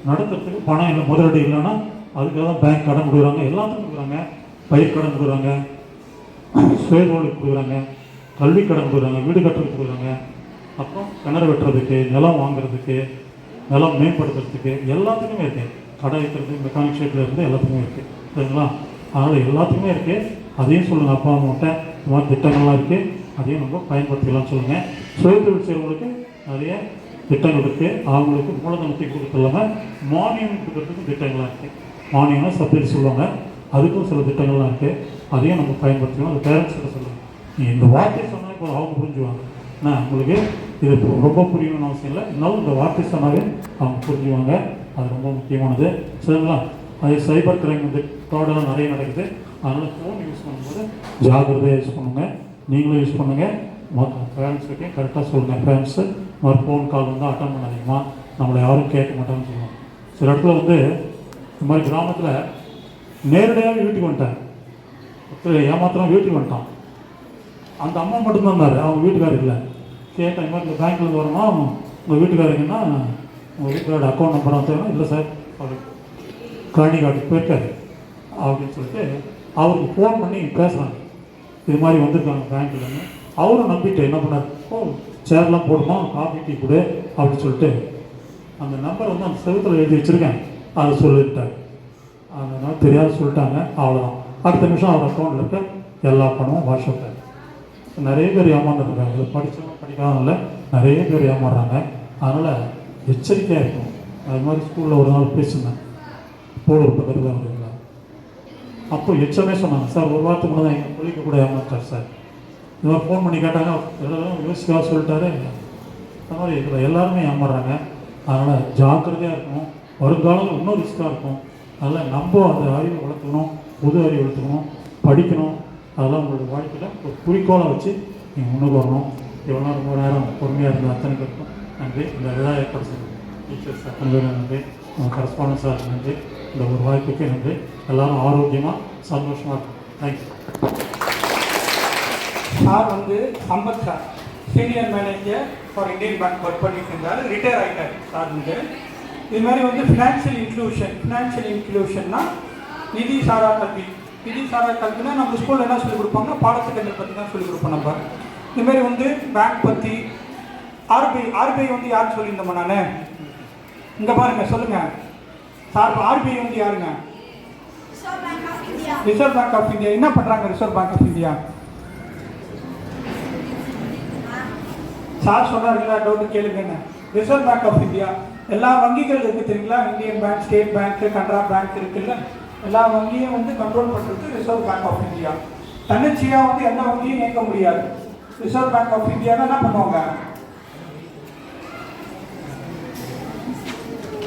நடத்துறதுக்கு பணம் இல்லை, முதலீடு இல்லைன்னா அதுக்காக தான் பேங்க் கடன் கொடுக்குறாங்க. எல்லாத்துக்கும் கொடுக்குறாங்க. பயிர் கடன் கொடுக்குறாங்க, சுயதொழிலுக்கு கொடுக்குறாங்க, கல்வி கடன் கொடுக்குறாங்க, வீடு கட்டுறதுக்கு கொடுக்குறாங்க, அப்புறம் கிணறு வெட்டுறதுக்கு, நிலம் வாங்குறதுக்கு, நிலம் மேம்படுத்துறதுக்கு எல்லாத்துக்குமே இருக்குது. கடை வைக்கிறது, மெக்கானிக் ஷேப்பில் இருந்து எல்லாத்துக்குமே இருக்குது. சரிங்களா? அதனால் எல்லாத்துக்குமே இருக்குது. அதையும் சொல்லுங்கள், அப்பா அம்மாட்ட இந்த மாதிரி திட்டங்கள்லாம் இருக்குது, அதையும் நம்ம பயன்படுத்திக்கலாம்னு சொல்லுங்கள். சுயதொழில் செய்கிறவங்களுக்கு நிறைய திட்டங்கள் இருக்குது. அவங்களுக்கு மூலதனத்தை கொடுத்து இல்லாமல் மானியம் கொடுக்கறதுக்கு திட்டங்கள்லாம் இருக்குது. மானியம்னா சப்சிடி சொல்லுவாங்க, அதுக்கும் சில திட்டங்கள்லாம் இருக்குது. அதையும் நம்ம பயன்படுத்திக்கணும். அது பேரண்ட்ஸ் கிட்ட சொல்லுங்கள். நீங்கள் இந்த வார்த்தையை சொன்னால் இப்போ அவங்க புரிஞ்சுவாங்க. உங்களுக்கு இது ரொம்ப புரியணும்னு அவசியம் இல்லை, இருந்தாலும் இந்த வார்த்தை சொன்னாவே அவங்க புரிஞ்சுவாங்க. அது ரொம்ப முக்கியமானது. சரிங்களா? அது சைபர் கிரைம் வந்து ஃப்ராடெல்லாம் நிறைய நடக்குது. அதனால் ஃபோன் யூஸ் பண்ணும்போது ஜாகிரதையாக யூஸ் பண்ணுங்கள். நீங்களும் யூஸ் பண்ணுங்கள். மற்ற பேரண்ட்ஸ்கிட்டையும் கரெக்டாக சொல்லுங்கள். பேரண்ட்ஸு ஒரு ஃபோன் கால் வந்து அட்டன் பண்ணாதீங்கம்மா, நம்மளை யாரும் கேட்க மாட்டாங்கன்னு சொல்லுவாங்க. சில இடத்துல வந்து இந்த மாதிரி கிராமத்தில் நேரடியாக வீட்டுக்கு வந்துட்டாங்க, ஏமாத்திரம் வீட்டுக்கு வந்துட்டான். அந்த அம்மா மட்டும்தான் இருந்தார், அவங்க வீட்டுக்காரர் இல்லை. கேட்டேன், இந்த மாதிரி இந்த பேங்க்லேருந்து வரமா, உங்கள் வீட்டுக்காரங்கன்னா உங்கள் வீட்டுக்காரோட அக்கௌண்ட் நம்பர் வந்து இல்லை சார், அவர் கழனி காட்டுக்கு போயிருக்காரு அப்படின்னு சொல்லிட்டு அவருக்கு ஃபோன் பண்ணி பேசுகிறாங்க. இது மாதிரி வந்திருக்காங்க பேங்க்லன்னு. அவரும் நம்பிட்டு என்ன பண்ணார், சேர்லாம் போடுமா, காஃபி டீ கொடு அப்படின்னு சொல்லிட்டு அந்த நம்பர் வந்து அந்த செவத்தில் எழுதி வச்சுருக்கேன், அதை சொல்லிட்டார். அதனால் தெரியாத சொல்லிட்டாங்க, அவ்வளோதான். அடுத்த நிமிஷம் அவர் அக்கௌண்ட்டில் இருக்க எல்லா பணமும் வாட்ஸ்அப்பில். நிறைய பேர் ஏமாந்துருக்காங்க. இதில் படித்தவங்க படிக்காதவங்க இல்லை, நிறைய பேர் ஏமாறுறாங்க. அதனால் எச்சரிக்கையாக இருக்கும். அது மாதிரி ஸ்கூலில் ஒரு நாள் பேசியிருந்தேன், போலூர் பக்கத்தில் வருதுங்களா. அப்போ எச்சமே சொன்னாங்க, சார் ஒரு வாரத்துக்கு முன்னாடி தான் எங்கள் பிள்ளைக்கு கூட ஏமாத்தார் சார். இது மாதிரி ஃபோன் பண்ணி கேட்டாங்க, எல்லாம் யோசிக்காக சொல்லிட்டாரு. அந்த மாதிரி இதில் எல்லாருமே ஏமாறுறாங்க. அதனால் ஜாக்கிரதையாக இருக்கணும். வருங்காலம் இன்னும் ரிஸ்க்காக இருக்கும். அதனால் நம்ம அந்த அறிவை வளர்த்துக்கணும், புது அறிவு வளர்த்துக்கணும், படிக்கணும். அதெல்லாம் உங்களோட வாழ்க்கையில் ஒரு குறிக்கோளை வச்சு நீங்கள் முன்னுக்கு வரணும். எவ்வளோ ரொம்ப நேரம் பொறுமையாக இருந்த அத்தனை பேருக்கும் நன்றி. இந்த விழா ஏற்பாடு செய்யும் டீச்சர்ஸ் அத்தனை பேரும் நன்றி, கரஸ்பாண்டன்ஸ் சார் நன்றி, இந்த ஒரு வாய்ப்புக்கே நன்றி. எல்லோரும் ஆரோக்கியமாக சந்தோஷமாக இருக்கும். தேங்க்யூ. சார் வந்து Sampath sir, senior manager for Indian bank work பண்ணிட்டு இருந்தார், ரிட்டையர் ஆகிட்டார் சார். வந்து இது மாதிரி வந்து ஃபினான்ஷியல் இன்க்ளூஷன்னா நிதி சாரா கல்வி. நிதி சாரா கல்வினா நம்ம ஸ்கூலில் என்ன சொல்லிக் கொடுப்பாங்கன்னா பாடத்திட்டங்கள் பற்றி தான் சொல்லிக் கொடுப்போம். நம்ம இதுமாரி வந்து பேங்க் பற்றி ஆர்பிஐ வந்து யாருன்னு சொல்லியிருந்தோம்மா நான் இங்கே பாருங்கள், சொல்லுங்கள் சார். ஆர்பிஐ வந்து யாருங்க? Reserve bank of India. என்ன பண்ணுறாங்க reserve bank of India? Sir சொன்னார், இல்லை டவுட்டு கேளுங்க. ரிசர்வ் பேங்க் ஆஃப் இந்தியா எல்லா வங்கிகள் இருக்குது தெரியுங்களா? Indian bank, state bank, Canara bank இருக்குல்ல, எல்லா வங்கியும் வந்து கண்ட்ரோல் பண்ணுறது ரிசர்வ் பேங்க் ஆஃப் இந்தியா. தன்னிச்சையாக வந்து எந்த வங்கியும் இயக்க முடியாது. ரிசர்வ் பேங்க் ஆஃப் இந்தியா என்ன பண்ணுவாங்க?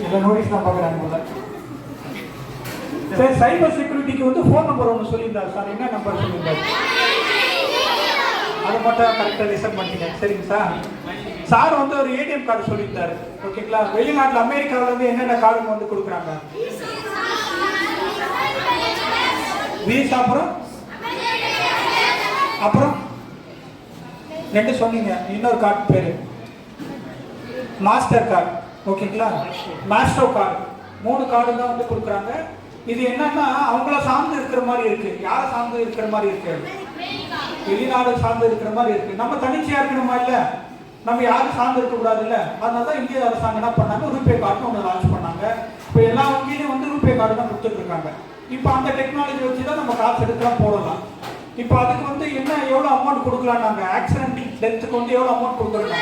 இல்லை நோட்டீஸ் தான் பார்க்குறாங்க. சரி, சைபர் செக்யூரிட்டிக்கு வந்து ஃபோன் நம்பர் ஒன்று சொல்லியிருந்தார் சார். என்ன நம்பர் சொல்லியிருந்தார்? அதை மட்டும் கரெக்டாக லிசன் பண்ணிட்டீங்க. சரிங்க சார். சார் வந்து ஒரு ஏடிஎம் கார்டு சொல்லியிருந்தாரு. ஓகேங்களா? வெளிநாட்டில் அமெரிக்காவிலேருந்து என்னென்ன கார்டு வந்து கொடுக்குறாங்க? வீசா, அப்புறம் ரெண்டு சொன்னீங்க, இன்னொரு கார்டு பேர் மாஸ்டர் கார்டு. ஓகேங்களா? மாஸ்டோ கார்டு. 3 கார்டு தான் வந்து கொடுக்குறாங்க. இது என்னன்னா அவங்கள சார்ந்து இருக்கிற மாதிரி இருக்கு. யாரை சார்ந்து இருக்கிற மாதிரி இருக்கு? வெளிநாடு சார்ந்து இருக்கிற மாதிரி இருக்கு. நம்ம தனிச்சையா இருக்கணுமா? இல்ல, நம்ம யாரும் சார்ந்து இருக்க கூடாது இல்ல. அதனால தான் இந்திய அரசாங்கம் என்ன பண்ணாங்க, ரூபே கார்டு ஒன்று லான்ச் பண்ணாங்க. இப்போ எல்லா வங்கியிலும் வந்து ரூபே கார்டு தான் கொடுத்துட்டு இருக்காங்க. இப்போ அந்த டெக்னாலஜி வச்சு தான் நம்ம காசு எடுக்கலாம், போடலாம். இப்போ அதுக்கு வந்து என்ன எவ்வளோ அமௌண்ட் கொடுக்கலாம்? நாங்கள் ஆக்சிடென்ட் டெத்துக்கு வந்து எவ்வளோ அமௌண்ட் கொடுக்குறோம்?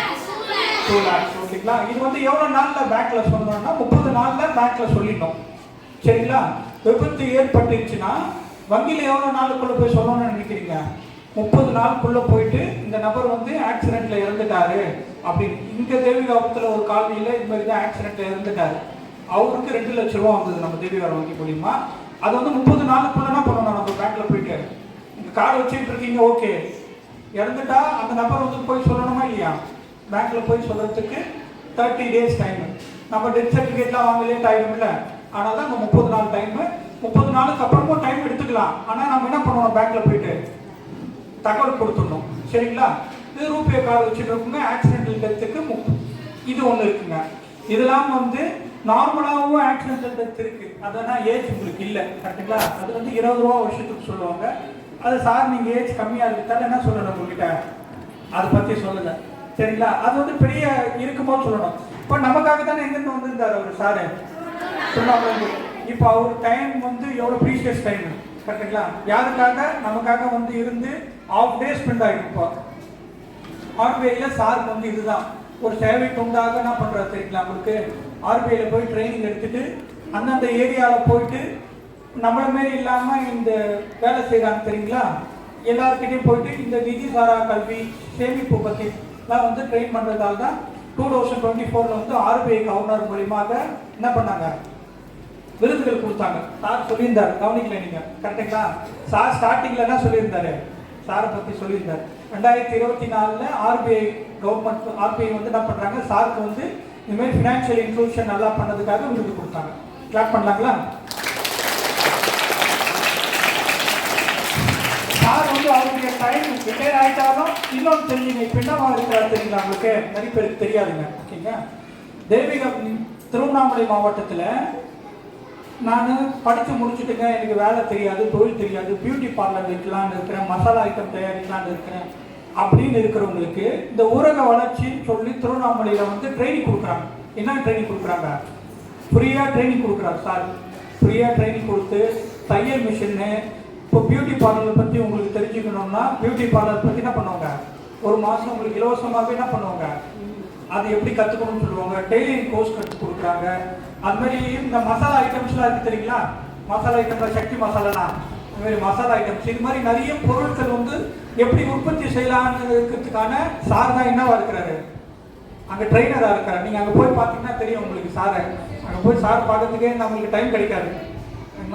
2 lakhs. ஓகேங்களா? இது வந்து எவ்வளோ நாளில் பேங்க்ல சொல்லணும்னா 30 நாளில் பேங்க்ல சொல்லிடணும். சரிங்களா? விபத்து ஏற்பட்டுச்சுன்னா வங்கியில் எவ்வளோ நாளுக்குள்ளே போய் சொல்லணும்னு நினைக்கிறீங்க? 30 நாளுக்குள்ளே போயிட்டு இந்த நபர் வந்து ஆக்சிடென்ட்ல இறந்துட்டாரு அப்படின்னு. இங்கே தேவிகாபுரத்தில் ஒரு காலனியில் இது மாதிரி தான் ஆக்சிடென்ட்ல இறந்துட்டாரு. அவருக்கு 2 லட்ச ரூபா வந்தது நம்ம தேவிகார வங்கி மூலியமா. அது வந்து 30 நாளுக்குள்ள என்ன பண்ணணும்? நம்ம பேங்க்ல போயிட்டு இந்த கார்டு வச்சுட்டு இருக்கீங்க, ஓகே, இறந்துட்டா அந்த நபர் வந்து போய் சொல்லணுமா இல்லையா? பேங்க்ல போய் சொல்றதுக்கு 30 days டைம். நம்ம டெத் சர்டிஃபிகேட்லாம் வாங்க லேட் ஆகிடும் இல்லை. ஆனால் தான் 30 நாள் டைமு. 30 நாளுக்கு அப்புறமும் டைம் எடுத்துக்கலாம். ஆனால் நம்ம என்ன பண்ணுவோம்? பேங்க்ல போயிட்டு தகவல் கொடுத்துடணும். சரிங்களா? இது ரூபே கார்டு வச்சுருக்கவங்க ஆக்சிடென்டல் டெத்துக்கு இது ஒன்று இருக்குங்க. இதெல்லாம் வந்து நார்மலாகவும் ஆக்சிடென்டல் டெத் இருக்குது. அதனால் ஏஜ் உங்களுக்கு இல்லை. கரெக்டுங்களா? அது வந்து 20 ரூபா வருஷத்துக்கு சொல்லுவாங்க. அது சார் நீங்கள் ஏஜ் கம்மியாக இருக்கிறதால என்ன சொல்லணும் உங்ககிட்ட, அதை பற்றி சொல்லலை. சரிங்களா? அது வந்து பெரிய இருக்கும்போது சொல்லணும். இப்போ நமக்காக தானே எங்கேருந்து வந்திருந்தார் அவர் சாரு சொன்னாங்க. இப்போ அவர் டைம் வந்து எவ்வளோ ப்ரீஷியஸ் டைம். கரெக்டுங்களா? யாருக்காக? நமக்காக வந்து இருந்து ஆஃப் டே ஸ்பெண்ட் ஆகிடும். இப்போ ஆர்பிஐயில் சாருக்கு வந்து இதுதான் ஒரு சேவை தொண்டாக என்ன பண்ணுறாரு தெரியுங்களா உங்களுக்கு? ஆர்பிஐயில் போய் ட்ரைனிங் எடுத்துட்டு அந்தந்த ஏரியாவில் போயிட்டு நம்மள மாரி இல்லாமல் இந்த வேலை செய்கிறாங்க தெரியுங்களா? எல்லாருக்கிட்டையும் போயிட்டு இந்த நிதி சாரா கல்வி சேமிப்பு பற்றிலாம் வந்து ட்ரெயின் பண்ணுறதால தான் 2024 வந்து ஆர்பிஐ கவர்னர் மூலியமாக என்ன பண்ணாங்க, விருதுகள் கொடுத்தாங்க. சார் சொல்லியிருந்தார், கவனிக்கல நீங்கள். கரெக்டுங்களா? சார் ஸ்டார்டிங்கில் என்ன சொல்லியிருந்தாரு, சாரை பற்றி சொல்லியிருந்தார். 2024 ஆர்பிஐ கவர்மெண்ட் ஆர்பிஐ வந்து என்ன பண்ணுறாங்க, சாருக்கு வந்து இதுமாதிரி ஃபினான்ஷியல் இன்க்ளூஷன் நல்லா பண்ணதுக்காக விருது கொடுத்தாங்க. கிளாப் பண்ணலாங்களா? சார் வந்து அவருடைய டைம் ரிட்டையர் ஆகிட்டாலும் இன்னொன்று தெரிஞ்சுங்க, இப்போ என்னவா இருக்கிறார் தெரியுங்களா உங்களுக்கு? நிறைய பேருக்கு தெரியாதுங்க. ஓகேங்க. தெய்வீக திருவண்ணாமலை மாவட்டத்தில் நான் படித்து முடிச்சுட்டுங்க, எனக்கு வேலை தெரியாது, தொழில் தெரியாது, பியூட்டி பார்லர் வைக்கலான்னு இருக்கிறேன், மசாலா ஐட்டம் தயாரிக்கலான்னு இருக்கிறேன் அப்படின்னு இருக்கிறவங்களுக்கு இந்த ஊரக வளர்ச்சின்னு சொல்லி திருவண்ணாமலையில் வந்து ட்ரைனிங் கொடுக்குறாங்க. என்ன ட்ரைனிங் கொடுக்குறாங்க? ஃப்ரீயாக ட்ரைனிங் கொடுக்குறாரு சார். ஃப்ரீயாக ட்ரைனிங் கொடுத்து தையல் மிஷின்னு, இப்போ பியூட்டி பார்லர் பற்றி உங்களுக்கு தெரிஞ்சுக்கணும்னா பியூட்டி பார்லர் பற்றி என்ன பண்ணுவாங்க, ஒரு மாதம் உங்களுக்கு இலவசமாகவே என்ன பண்ணுவாங்க, அது எப்படி கற்றுக்கணும்னு சொல்லுவாங்க. டெய்லரிங் கோர்ஸ் கற்றுக் கொடுக்குறாங்க. அது மாதிரி இந்த மசாலா ஐட்டம்ஸ்லாம் இருக்குது தெரியுங்களா? மசாலா ஐட்டம்ல சக்தி மசாலானா அது மாதிரி மசாலா ஐட்டம்ஸ், இது மாதிரி நிறைய பொருட்கள் வந்து எப்படி உற்பத்தி செய்யலான்னு இருக்கிறதுக்கான சார் தான் என்னவா இருக்கிறாரு, அங்கே ட்ரெயினராக இருக்கிறார். நீங்கள் அங்கே போய் பார்த்தீங்கன்னா தெரியும் உங்களுக்கு சாரை. அங்கே போய் சார் பார்க்கறதுக்கே நம்மளுக்கு டைம் கிடைக்காது.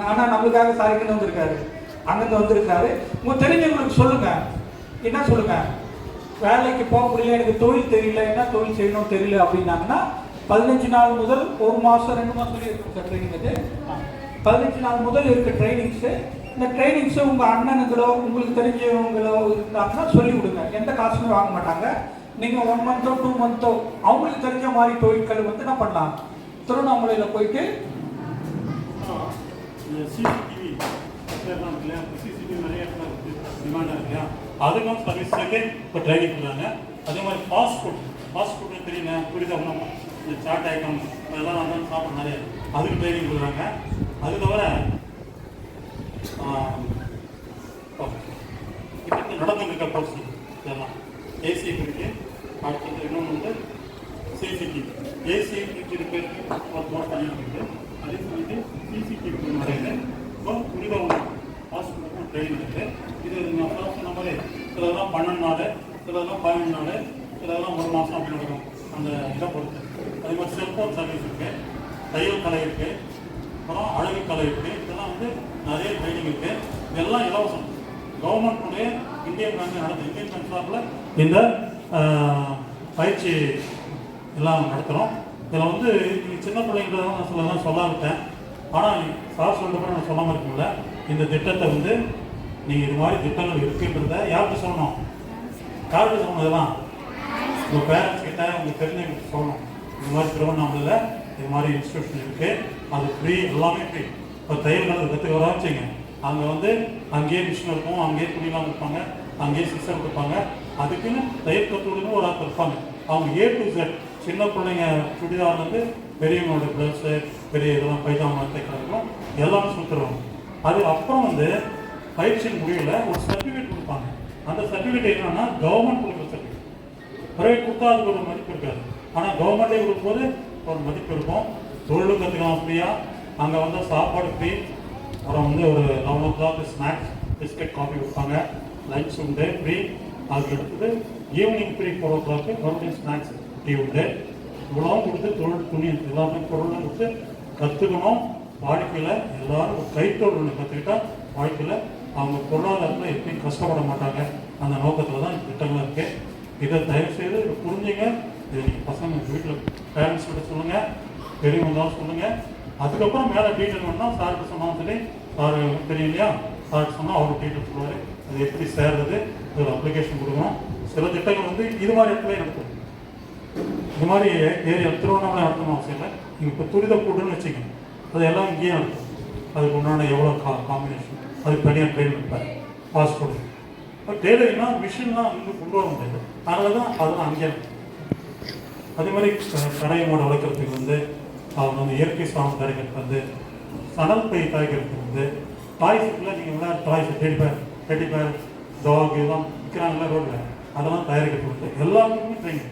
ஆனால் நம்மளுக்காக சார் இங்கேருந்து வந்திருக்காரு, அங்கேருந்து வந்திருக்காரு. உங்களுக்கு தெரிஞ்சவங்களுக்கு சொல்லுங்கள், என்ன சொல்லுங்கள், வேலைக்கு போக முடியல, எனக்கு தொழில் தெரியல, என்ன தொழில் செய்யணும் தெரியல அப்படின்னாங்கன்னா 15 நாள் முதல் 1 மாதம் 2 மாதம் இருக்கும் சார் ட்ரைனிங். இது 15 நாள் முதல் இருக்க ட்ரைனிங்ஸு. இந்த ட்ரைனிங்ஸு உங்கள் அண்ணனுங்களோ உங்களுக்கு தெரிஞ்சவங்களோ இருந்தாங்கன்னா சொல்லி விடுங்க. எந்த காசுமே வாங்க மாட்டாங்க. நீங்கள் 1 மந்த்தோ 2 மந்த்தோ அவங்களுக்கு தெரிஞ்ச மாதிரி தொழில்கள் வந்து என்ன பண்ணலாம், திருவண்ணாமலையில் போயிட்டு சிசிடிவி நிறைய டிமாண்டாக இருக்கு இல்லையா, அதுக்கும் சர்வீஸ்க்கு இப்போ ட்ரைனிங் கொடுக்குறாங்க. அதே மாதிரி ஃபாஸ்ட் ஃபுட்னு தெரியுங்க, துரிதம் இந்த சாட் ஐட்டம் அதெல்லாம் வந்து சாப்பிட்ற நிறைய அதுக்கு ட்ரைனிங் கொடுக்குறாங்க. அது தவிர இப்போ நடந்துருக்க கோர்ஸ் இதெல்லாம் ஏசிஎஃப் இருக்குது. அடுத்தது இன்னொன்று வந்து சிசிடிவி. ஏசிஎஃப் பேருக்கு ஒரு கோர்ஸ் பண்ணிட்டு இருக்குது. அதே சொல்லிட்டு சிசிடிவி நிறைய இப்போ துரிதம் ஃபாஸ்ட் ஃபுட்டுக்கும் ட்ரைனிங் இருக்குது. இது நான் சொன்ன மாதிரி சிலதெல்லாம் 12 நாள், சிலதெல்லாம் 15 நாள், சிலதெல்லாம் 1 மாதம் அப்படி நடக்கும் அந்த இதை பொறுத்து. அதே மாதிரி செல்ஃபோன் சர்வீஸ் இருக்குது, தையல் கலை இருக்குது, அப்புறம் அழகு கலை இருக்குது. இதெல்லாம் வந்து நிறைய ட்ரைனிங் இருக்குது. இதெல்லாம் இலவசம். கவர்மெண்ட்டுடைய இந்தியன் பேங்க் சார்பில் இந்த பயிற்சி எல்லாம் நடத்துகிறோம். இதில் வந்து நீங்கள் சின்ன பிள்ளைங்கிறதான் நான் சொல்லாவிட்டேன். ஆனால் சார் சொல்லிட்டு நான் சொல்லாமல் இருக்குங்கள, இந்த திட்டத்தை வந்து நீங்கள் இது மாதிரி திட்டங்கள் இருக்குன்றத யார்கிட்ட சொல்லணும், யார்கிட்ட சொல்லணும், இதெல்லாம் உங்கள் பேரண்ட்ஸ் கிட்ட உங்களுக்கு தெரிஞ்சவங்களுக்கு சொல்லணும். இது மாதிரி திருவண்ணாமலையில் இது மாதிரி இன்ஸ்டியூஷன் இருக்குது, அது ஃப்ரீ, எல்லாமே ஃப்ரீ. இப்போ தையல் கற்றுக்க வர வச்சுங்க, அங்கே வந்து அங்கேயே மிஷின் இருக்கும், அங்கேயே துணிலாம் கொடுப்பாங்க, அங்கேயே சிஸ்டம் கொடுப்பாங்க. அதுக்குன்னு தையல் கற்றுக்கணும் ஒரு ஆள் இருப்பாங்க. அவங்க A to Z சின்ன பிள்ளைங்க சுடிதார்லேருந்து பெரியவங்களோட ப்ளவுஸு பெரிய இதெல்லாம் பைஜாமா தைக்கிறதுக்கும் எல்லாமே சொல்லித்தருவாங்க. அது அப்புறம் வந்து பயிற்சியின் முடிவில் ஒரு சர்டிஃபிகேட் கொடுப்பாங்க. அந்த சர்டிஃபிகேட் என்னன்னா கவர்மெண்ட் கொடுக்குற சர்டிஃபிகேட். ப்ரைவேட் கொடுத்தா அதுக்கு ஒரு மதிப்பு இருக்காது. ஆனால் கவர்மெண்ட்டே கொடுக்கும்போது ஒரு மதிப்பு இருக்கும். தொழிலும் கற்றுக்கலாம் ஃப்ரீயாக. அங்கே வந்து சாப்பாடு ஃப்ரீ. அப்புறம் வந்து ஒரு 11 o'clock ஸ்நாக்ஸ், பிஸ்கட், காஃபி கொடுப்பாங்க. லஞ்ச் உண்டு ஃப்ரீ. அதுக்கு எடுத்தது ஈவினிங் 3-4 o'clock மறுபடியும் ஸ்நாக்ஸ் டீ உண்டு. இவ்வளோவும் கொடுத்து தொழில் துணி எல்லாமே பொருளும் கொடுத்து கற்றுக்கணும். வாழ்க்கையில் எல்லாரும் ஒரு கைத்தொழில் கற்றுக்கிட்டா வாழ்க்கையில் அவங்க பொருளாதாரத்தில் எப்பயும் கஷ்டப்பட மாட்டாங்க. அந்த நோக்கத்தில் தான் திட்டங்கள் இருக்குது. இதை தயவுசெய்து புரிஞ்சுங்க. இதை நீங்கள் பசங்க வீட்டில் பேரண்ட்ஸ் கிட்ட சொல்லுங்கள், பெரியவங்க தான் சொல்லுங்கள். அதுக்கப்புறம் மேலே டீட்டெயில் வேணும்னா சார்கிட்ட சொன்னாலும் சரி, சார் தெரியும் இல்லையா, சார்கிட்ட சொன்னால் அவருக்கு டீட்டெயில் சொல்லுவார். அது எப்படி சேர்றது, ஒரு அப்ளிகேஷன் கொடுக்கணும். சில திட்டங்கள் வந்து இது மாதிரி இடத்துல நடக்கும். இது மாதிரி ஏரியா திருவண்ணாமலை நடத்தணும் அவசியம் இல்லை. நீங்கள் இப்போ துரித கூட்டுன்னு வச்சுக்கோங்க, அது எல்லாம் இங்கேயே நடக்கும். அதுக்கு உண்டான எவ்வளோ காம்பினேஷன், அதுக்கு தனியாக ட்ரெயின் இருப்பார், பாஸ்போர்ட். இப்போ டெய்லரிங்னா மிஷின்லாம் இன்னும் கொண்டு வர முடியாது, அதனால தான் அதெல்லாம் அங்கே இருக்கும். அதே மாதிரி கடை மாடு வளர்க்குறதுக்கு வந்து அவங்க வந்து இயற்கை சாதம் தயாரிக்கிறதுக்கு வந்து சணல் பை தயாரிக்கிறதுக்கு வந்து டாய்ஸுக்குள்ள நீங்கள் விளையாட டாய்ஸ் டெடிபேர் டாக் இதெல்லாம் விற்கிறாங்களா ரோட்டில், அதெல்லாம் தயாரிக்கிறது எல்லாத்துக்குமே ட்ரெயின்.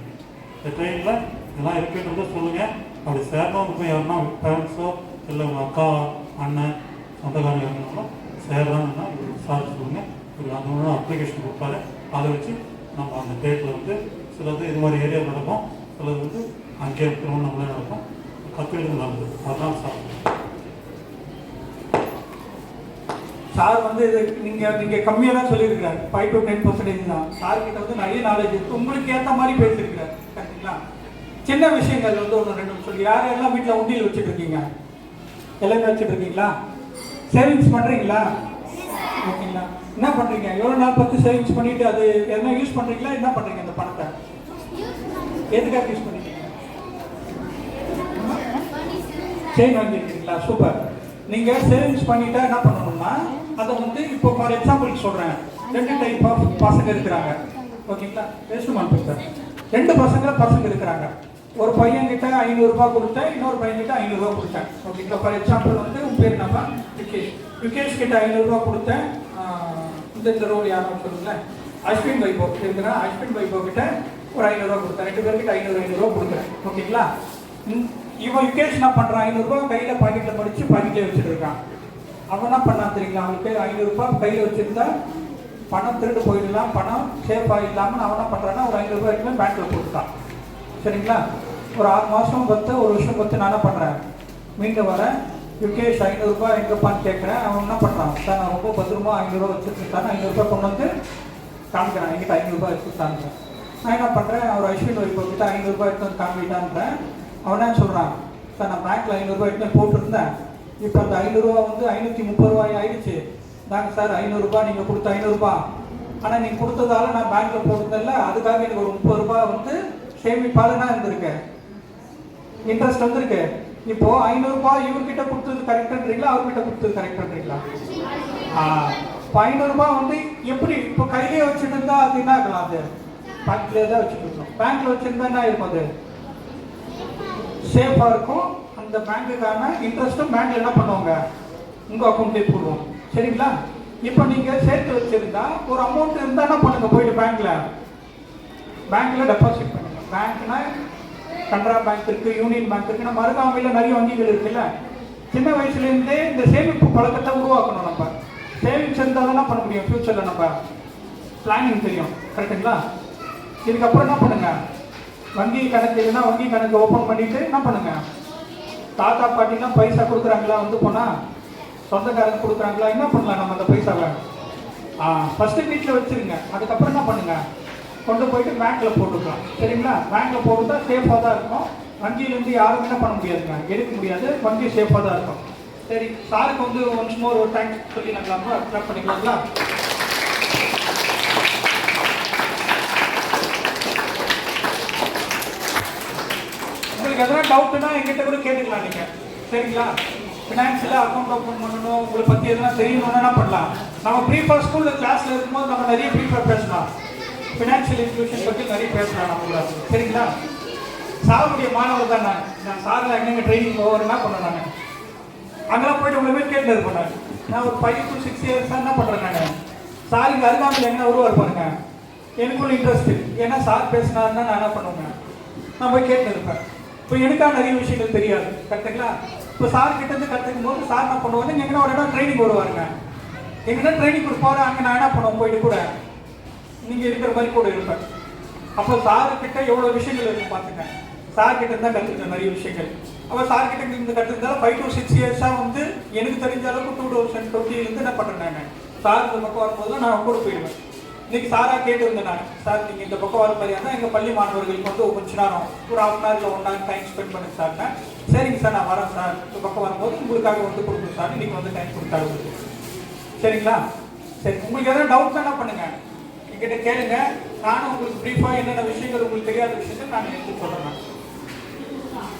இந்த ட்ரெயினில் இதெல்லாம் இருக்குன்றத சொல்லுங்கள். அப்படி சேர்ந்தவங்க போய் யாருன்னா பேரண்ட்ஸோ இல்லை உங்கள் அக்கா அண்ணன் சொந்தக்காரங்க இருந்தாலும் சேர்றாங்கன்னா சார் சொல்லுங்கள். ஒரு அந்த அப்ளிகேஷன் கொடுப்பாரு, அதை வச்சு நம்ம அந்த டேட்டில் வந்து சிலது இது மாதிரி ஏரியா நடக்கும், சிலது வந்து அங்கே திருவண்ணாமலை நடக்கும். கற்றுக்கிறது நல்லது, அதெல்லாம் சார். சார் வந்து இது நீங்கள் கம்மியாக தான் சொல்லியிருக்கிறார், 5 to 10% தான். சார்கிட்ட வந்து நிறைய நாலேஜ் இருக்குது, உங்களுக்கு ஏற்ற மாதிரி பேசியிருக்கிறார். கரெக்டுங்களா? சின்ன விஷயங்கள் வந்து ஒன்று ரெண்டு சொல்லி, யாரெல்லாம் வீட்டில் உண்டியல் வச்சுட்டு இருக்கீங்க? எல்லாமே வச்சுட்டு இருக்கீங்களா? சேவிங்ஸ் பண்ணுறீங்களா? ஓகேங்களா? என்ன பண்ணுறீங்க? எவ்வளோ நாள் பார்த்து சேவிங்ஸ் பண்ணிவிட்டு அது எதனா யூஸ் பண்ணுறீங்களா? என்ன பண்ணுறீங்க அந்த பணத்தை? எதுக்காக யூஸ் பண்ணிக்கிறீங்க? செயின் வாங்கியிருக்கீங்களா? சூப்பர். நீங்கள் சேவிங்ஸ் பண்ணிட்டா என்ன பண்ணணும்னா, அதை வந்து இப்போ ஃபார் எக்ஸாம்பிளுக்கு சொல்கிறேன், 2 டைப் ஆஃப் பசங்க இருக்கிறாங்க. ஓகேங்களா? பேசுமான் சார், 2 பசங்க இருக்கிறாங்க. ஒரு பையன்கிட்ட 500 ரூபாய் கொடுத்தேன், இன்னொரு பையன்கிட்ட 500 ரூபாய் கொடுத்தேன். ஓகேங்களா? ஃபார் எக்ஸாம்பிள் வந்து உன் பேர் நம்ம யுகேஷ் கிட்ட 500 ரூபாய் கொடுத்தேன். இந்த ரோல் யாரும் சொல்லுங்களேன், அஸ்வின் வைபவ் இருக்கிறேன். அஸ்வின் வைபவ் கிட்ட ஒரு 500 ரூபாய் கொடுத்தேன். 2 பேர்கிட்ட 500 ரூபாய் கொடுக்குறேன். ஓகேங்களா? இவன் யுகேஷ் என்ன பண்ணுறான், 500 ரூபாய் கையில் பாக்கெட்டில் படித்து பாக்கெட்டில் வச்சுட்டு இருக்கான். அவன் என்ன பண்ணான் தெரியுங்களா? அவனுக்கு 500 ரூபாய் கையில் வச்சுருந்தா பணம் திருட்டு போயிடலாம், பணம் சேஃபாக இல்லாமல் அவன் என்ன பண்ணுறான்னா ஒரு 500 ரூபாய் எடுத்து பேங்க்கில் போட்டுட்டான். சரிங்களா? ஒரு 6 மாதம் பத்து, ஒரு வருஷம் பத்து நான் என்ன பண்ணுறேன், மீண்டும் வரேன். யுகேஷ் 500 ரூபாய் எங்கப்பான்னு கேட்குறேன். அவன் என்ன பண்ணுறான், சார் நான் ரொம்ப பத்திரமா 500 ரூபா வச்சுருக்கேன், 500 ரூபாய் கொண்டு வந்து காமிக்கிறேன், என்கிட்ட 500 ரூபாய் எடுத்துட்டான்றேன். நான் என்ன பண்ணுறேன், அவர் அஸ்வின் வைபவ் 500 ரூபாய் எடுத்து வந்து காமிக்கிட்டான்றேன். அவன் என்ன சொல்கிறான், சார் நான் பேங்க்கில் 500 ரூபாய் எடுத்து போட்டிருந்தேன், இப்போ அந்த 500 ரூபா வந்து 530 ரூபாய் ஆயிடுச்சு. தாங்க சார் 500 ரூபாய் நீங்கள் கொடுத்த 500 ரூபாய், ஆனால் நீங்கள் கொடுத்ததால நான் பேங்க்கில் போட்டிருந்தேன்ல, அதுக்காக எனக்கு ஒரு 30 ரூபாய் வந்து சேமிப்பாளனா இருந்திருக்கு, இன்ட்ரெஸ்ட் வந்திருக்கு. இப்போ 500 ரூபாய் இவர்கிட்ட கொடுத்தது கரெக்டுன்றீங்களா, அவர்கிட்ட கொடுத்தது கரெக்டுன்றீங்களா? இப்போ 500 ரூபாய் வந்து எப்படி இப்போ கையிலே வச்சுட்டு இருந்தா அது என்ன ஆகலாம், அது பேங்க்லேயே தான் வச்சுட்டு இருக்கோம். பேங்க்ல வச்சுருந்தா என்ன இருக்கும், அது சேஃபாக இருக்கும். அந்த பேங்க்குக்கான இன்ட்ரெஸ்ட்டும் பேங்க்ல என்ன பண்ணுவாங்க, உங்கள் அக்கௌண்ட்லேயே போடுவோம். சரிங்களா? இப்போ நீங்கள் சேர்த்து வச்சுருந்தா ஒரு அமௌண்ட் இருந்தால் என்ன பண்ணுங்க, போயிட்டு பேங்க்கில் டெபாசிட் பண்ணுங்க. பேங்க்னா கனரா பேங்க் இருக்குது, யூனியன் பேங்க் இருக்குது, நம்ம அருகாமையில் நிறைய வங்கிகள் இருக்குல்ல. சின்ன வயசுலேருந்தே இந்த சேமிப்பு பழக்கத்தை உருவாக்கணும். நம்ம சேவிங்ஸ் இருந்தால் தான் பண்ண முடியும், ஃப்யூச்சரில் நம்ம பிளானிங் தெரியும். கரெக்டுங்களா? இதுக்கப்புறம் என்ன பண்ணுங்க, வங்கி கணக்கு இல்லைன்னா வங்கி கணக்கு ஓப்பன் பண்ணிவிட்டு என்ன பண்ணுங்க, தாத்தா பாட்டிலாம் பைசா கொடுக்குறாங்களா, வந்து போனால் சொந்தக்காரங்க கொடுக்குறாங்களா, என்ன பண்ணலாம் நம்ம அந்த பைசாவை ஃபஸ்ட்டு வீட்டில் வச்சுருங்க. அதுக்கப்புறம் என்ன பண்ணுங்க, கொண்டு போயிட்டு பேங்க்கில் போட்டுக்கலாம். சரிங்களா? பேங்க்கில் போட்டுட்டா சேஃபாக தான் இருக்கும். வங்கியிலேருந்து யாரும் என்ன பண்ண முடியாதுங்க, எடுக்க முடியாது. வங்கி சேஃபாக தான் இருக்கும். சரி, சாருக்கு வந்து ஒன்ஸ் மோர் ஒரு தேங்க்ஸ் சொல்லி நாங்களாமா அப்ளை பண்ணிக்கலாங்களா? உங்களுக்கு எதனா டவுட்னா எங்கிட்ட கூட கேட்டுக்கலாம் நீங்கள். சரிங்களா? ஃபினான்ஷியலாக அக்கௌண்ட் ஓப்பன் பண்ணணும், உங்களை பற்றி எதனா தெரியணும்னா என்ன பண்ணலாம், நம்ம ப்ரீஃபார் ஸ்கூலில் கிளாஸில் இருக்கும்போது நம்ம நிறைய ப்ரீஃபார் பேசலாம், ஃபினான்ஷியல் இன்ஸ்டியூஷன் பற்றி நிறைய பேசலாம் நம்ம கூட. சரிங்களா? சாருடைய மாணவர் தான் நான் சாரில் எங்கெங்கே ட்ரைனிங் ஓவர் என்ன பண்ணேன், நான் அங்கெல்லாம் போய்ட்டு உங்களை கேட்டு இருப்பேன். நான் ஒரு 5 to 6 இயர்ஸ் தான் என்ன பண்ணுறேன், நான் சாருக்கு அருகாமையில் என்ன உருவாரு பாருங்க, எனக்குள்ள இன்ட்ரெஸ்ட். ஏன்னா சார் பேசினாருன்னா நான் என்ன பண்ணுவேன், நான் போய் கேட்டு இருப்பேன். இப்போ எனக்காக நிறைய விஷயங்கள் தெரியாது. கரெக்டுங்களா? இப்போ சார் கிட்டேருந்து கற்றுக்கும் போது சார் என்ன பண்ணுவாங்க, எங்கன்னா ஒரு இடம் ட்ரைனிங் வருவாருங்க, எங்கன்னா ட்ரைனிங் கொடுப்பாரு. அங்கே நான் என்ன பண்ணுவேன், போயிட்டு கூட நீங்கள் இருக்கிற மாதிரி கூட இருப்பேன். அப்போ சாருக்கிட்ட எவ்வளோ விஷயங்கள் இருக்கும் பார்த்துங்க. சார்கிட்ட இருந்தால் கற்றுக்கிட்டேன் நிறைய விஷயங்கள். அப்போ சார்கிட்ட இருந்து கற்றுக்கிட்டாலும் 5 to 6 இயர்ஸாக வந்து எனக்கு தெரிஞ்ச அளவுக்கு 2020 என்ன பண்ணுறேன், நான் சார் இந்த பக்கம் வரும்போது நான் கூட போயிடுவேன். இன்னைக்கு சாராக கேட்டுருந்தேன் நான், சார் நீங்கள் இந்த பக்கம் வர மாதிரியா எங்கள் பள்ளி மாணவர்களுக்கு வந்து கொஞ்ச நேரம் ஒரு 1/2 hour இல்லை 1 hour டைம் ஸ்பெண்ட் பண்ணுங்க சார்னா. சரிங்க சார் நான் வரேன் சார், இந்த பக்கம் வரும்போது உங்களுக்காக வந்து கொடுக்குறேன் சார், இன்னைக்கு வந்து டைம் கொடுத்தாரு. சரிங்களா? சரி, உங்களுக்கு எதாவது டவுட் தானே பண்ணுங்க, என்கிட்ட கேளுங்க. நானும் உங்களுக்கு ப்ரீஃபாக என்னென்ன விஷயங்கள் உங்களுக்கு தெரியாத விஷயங்கள் நான் எடுத்து சொல்கிறேன்.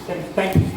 சரி, தேங்க்யூ.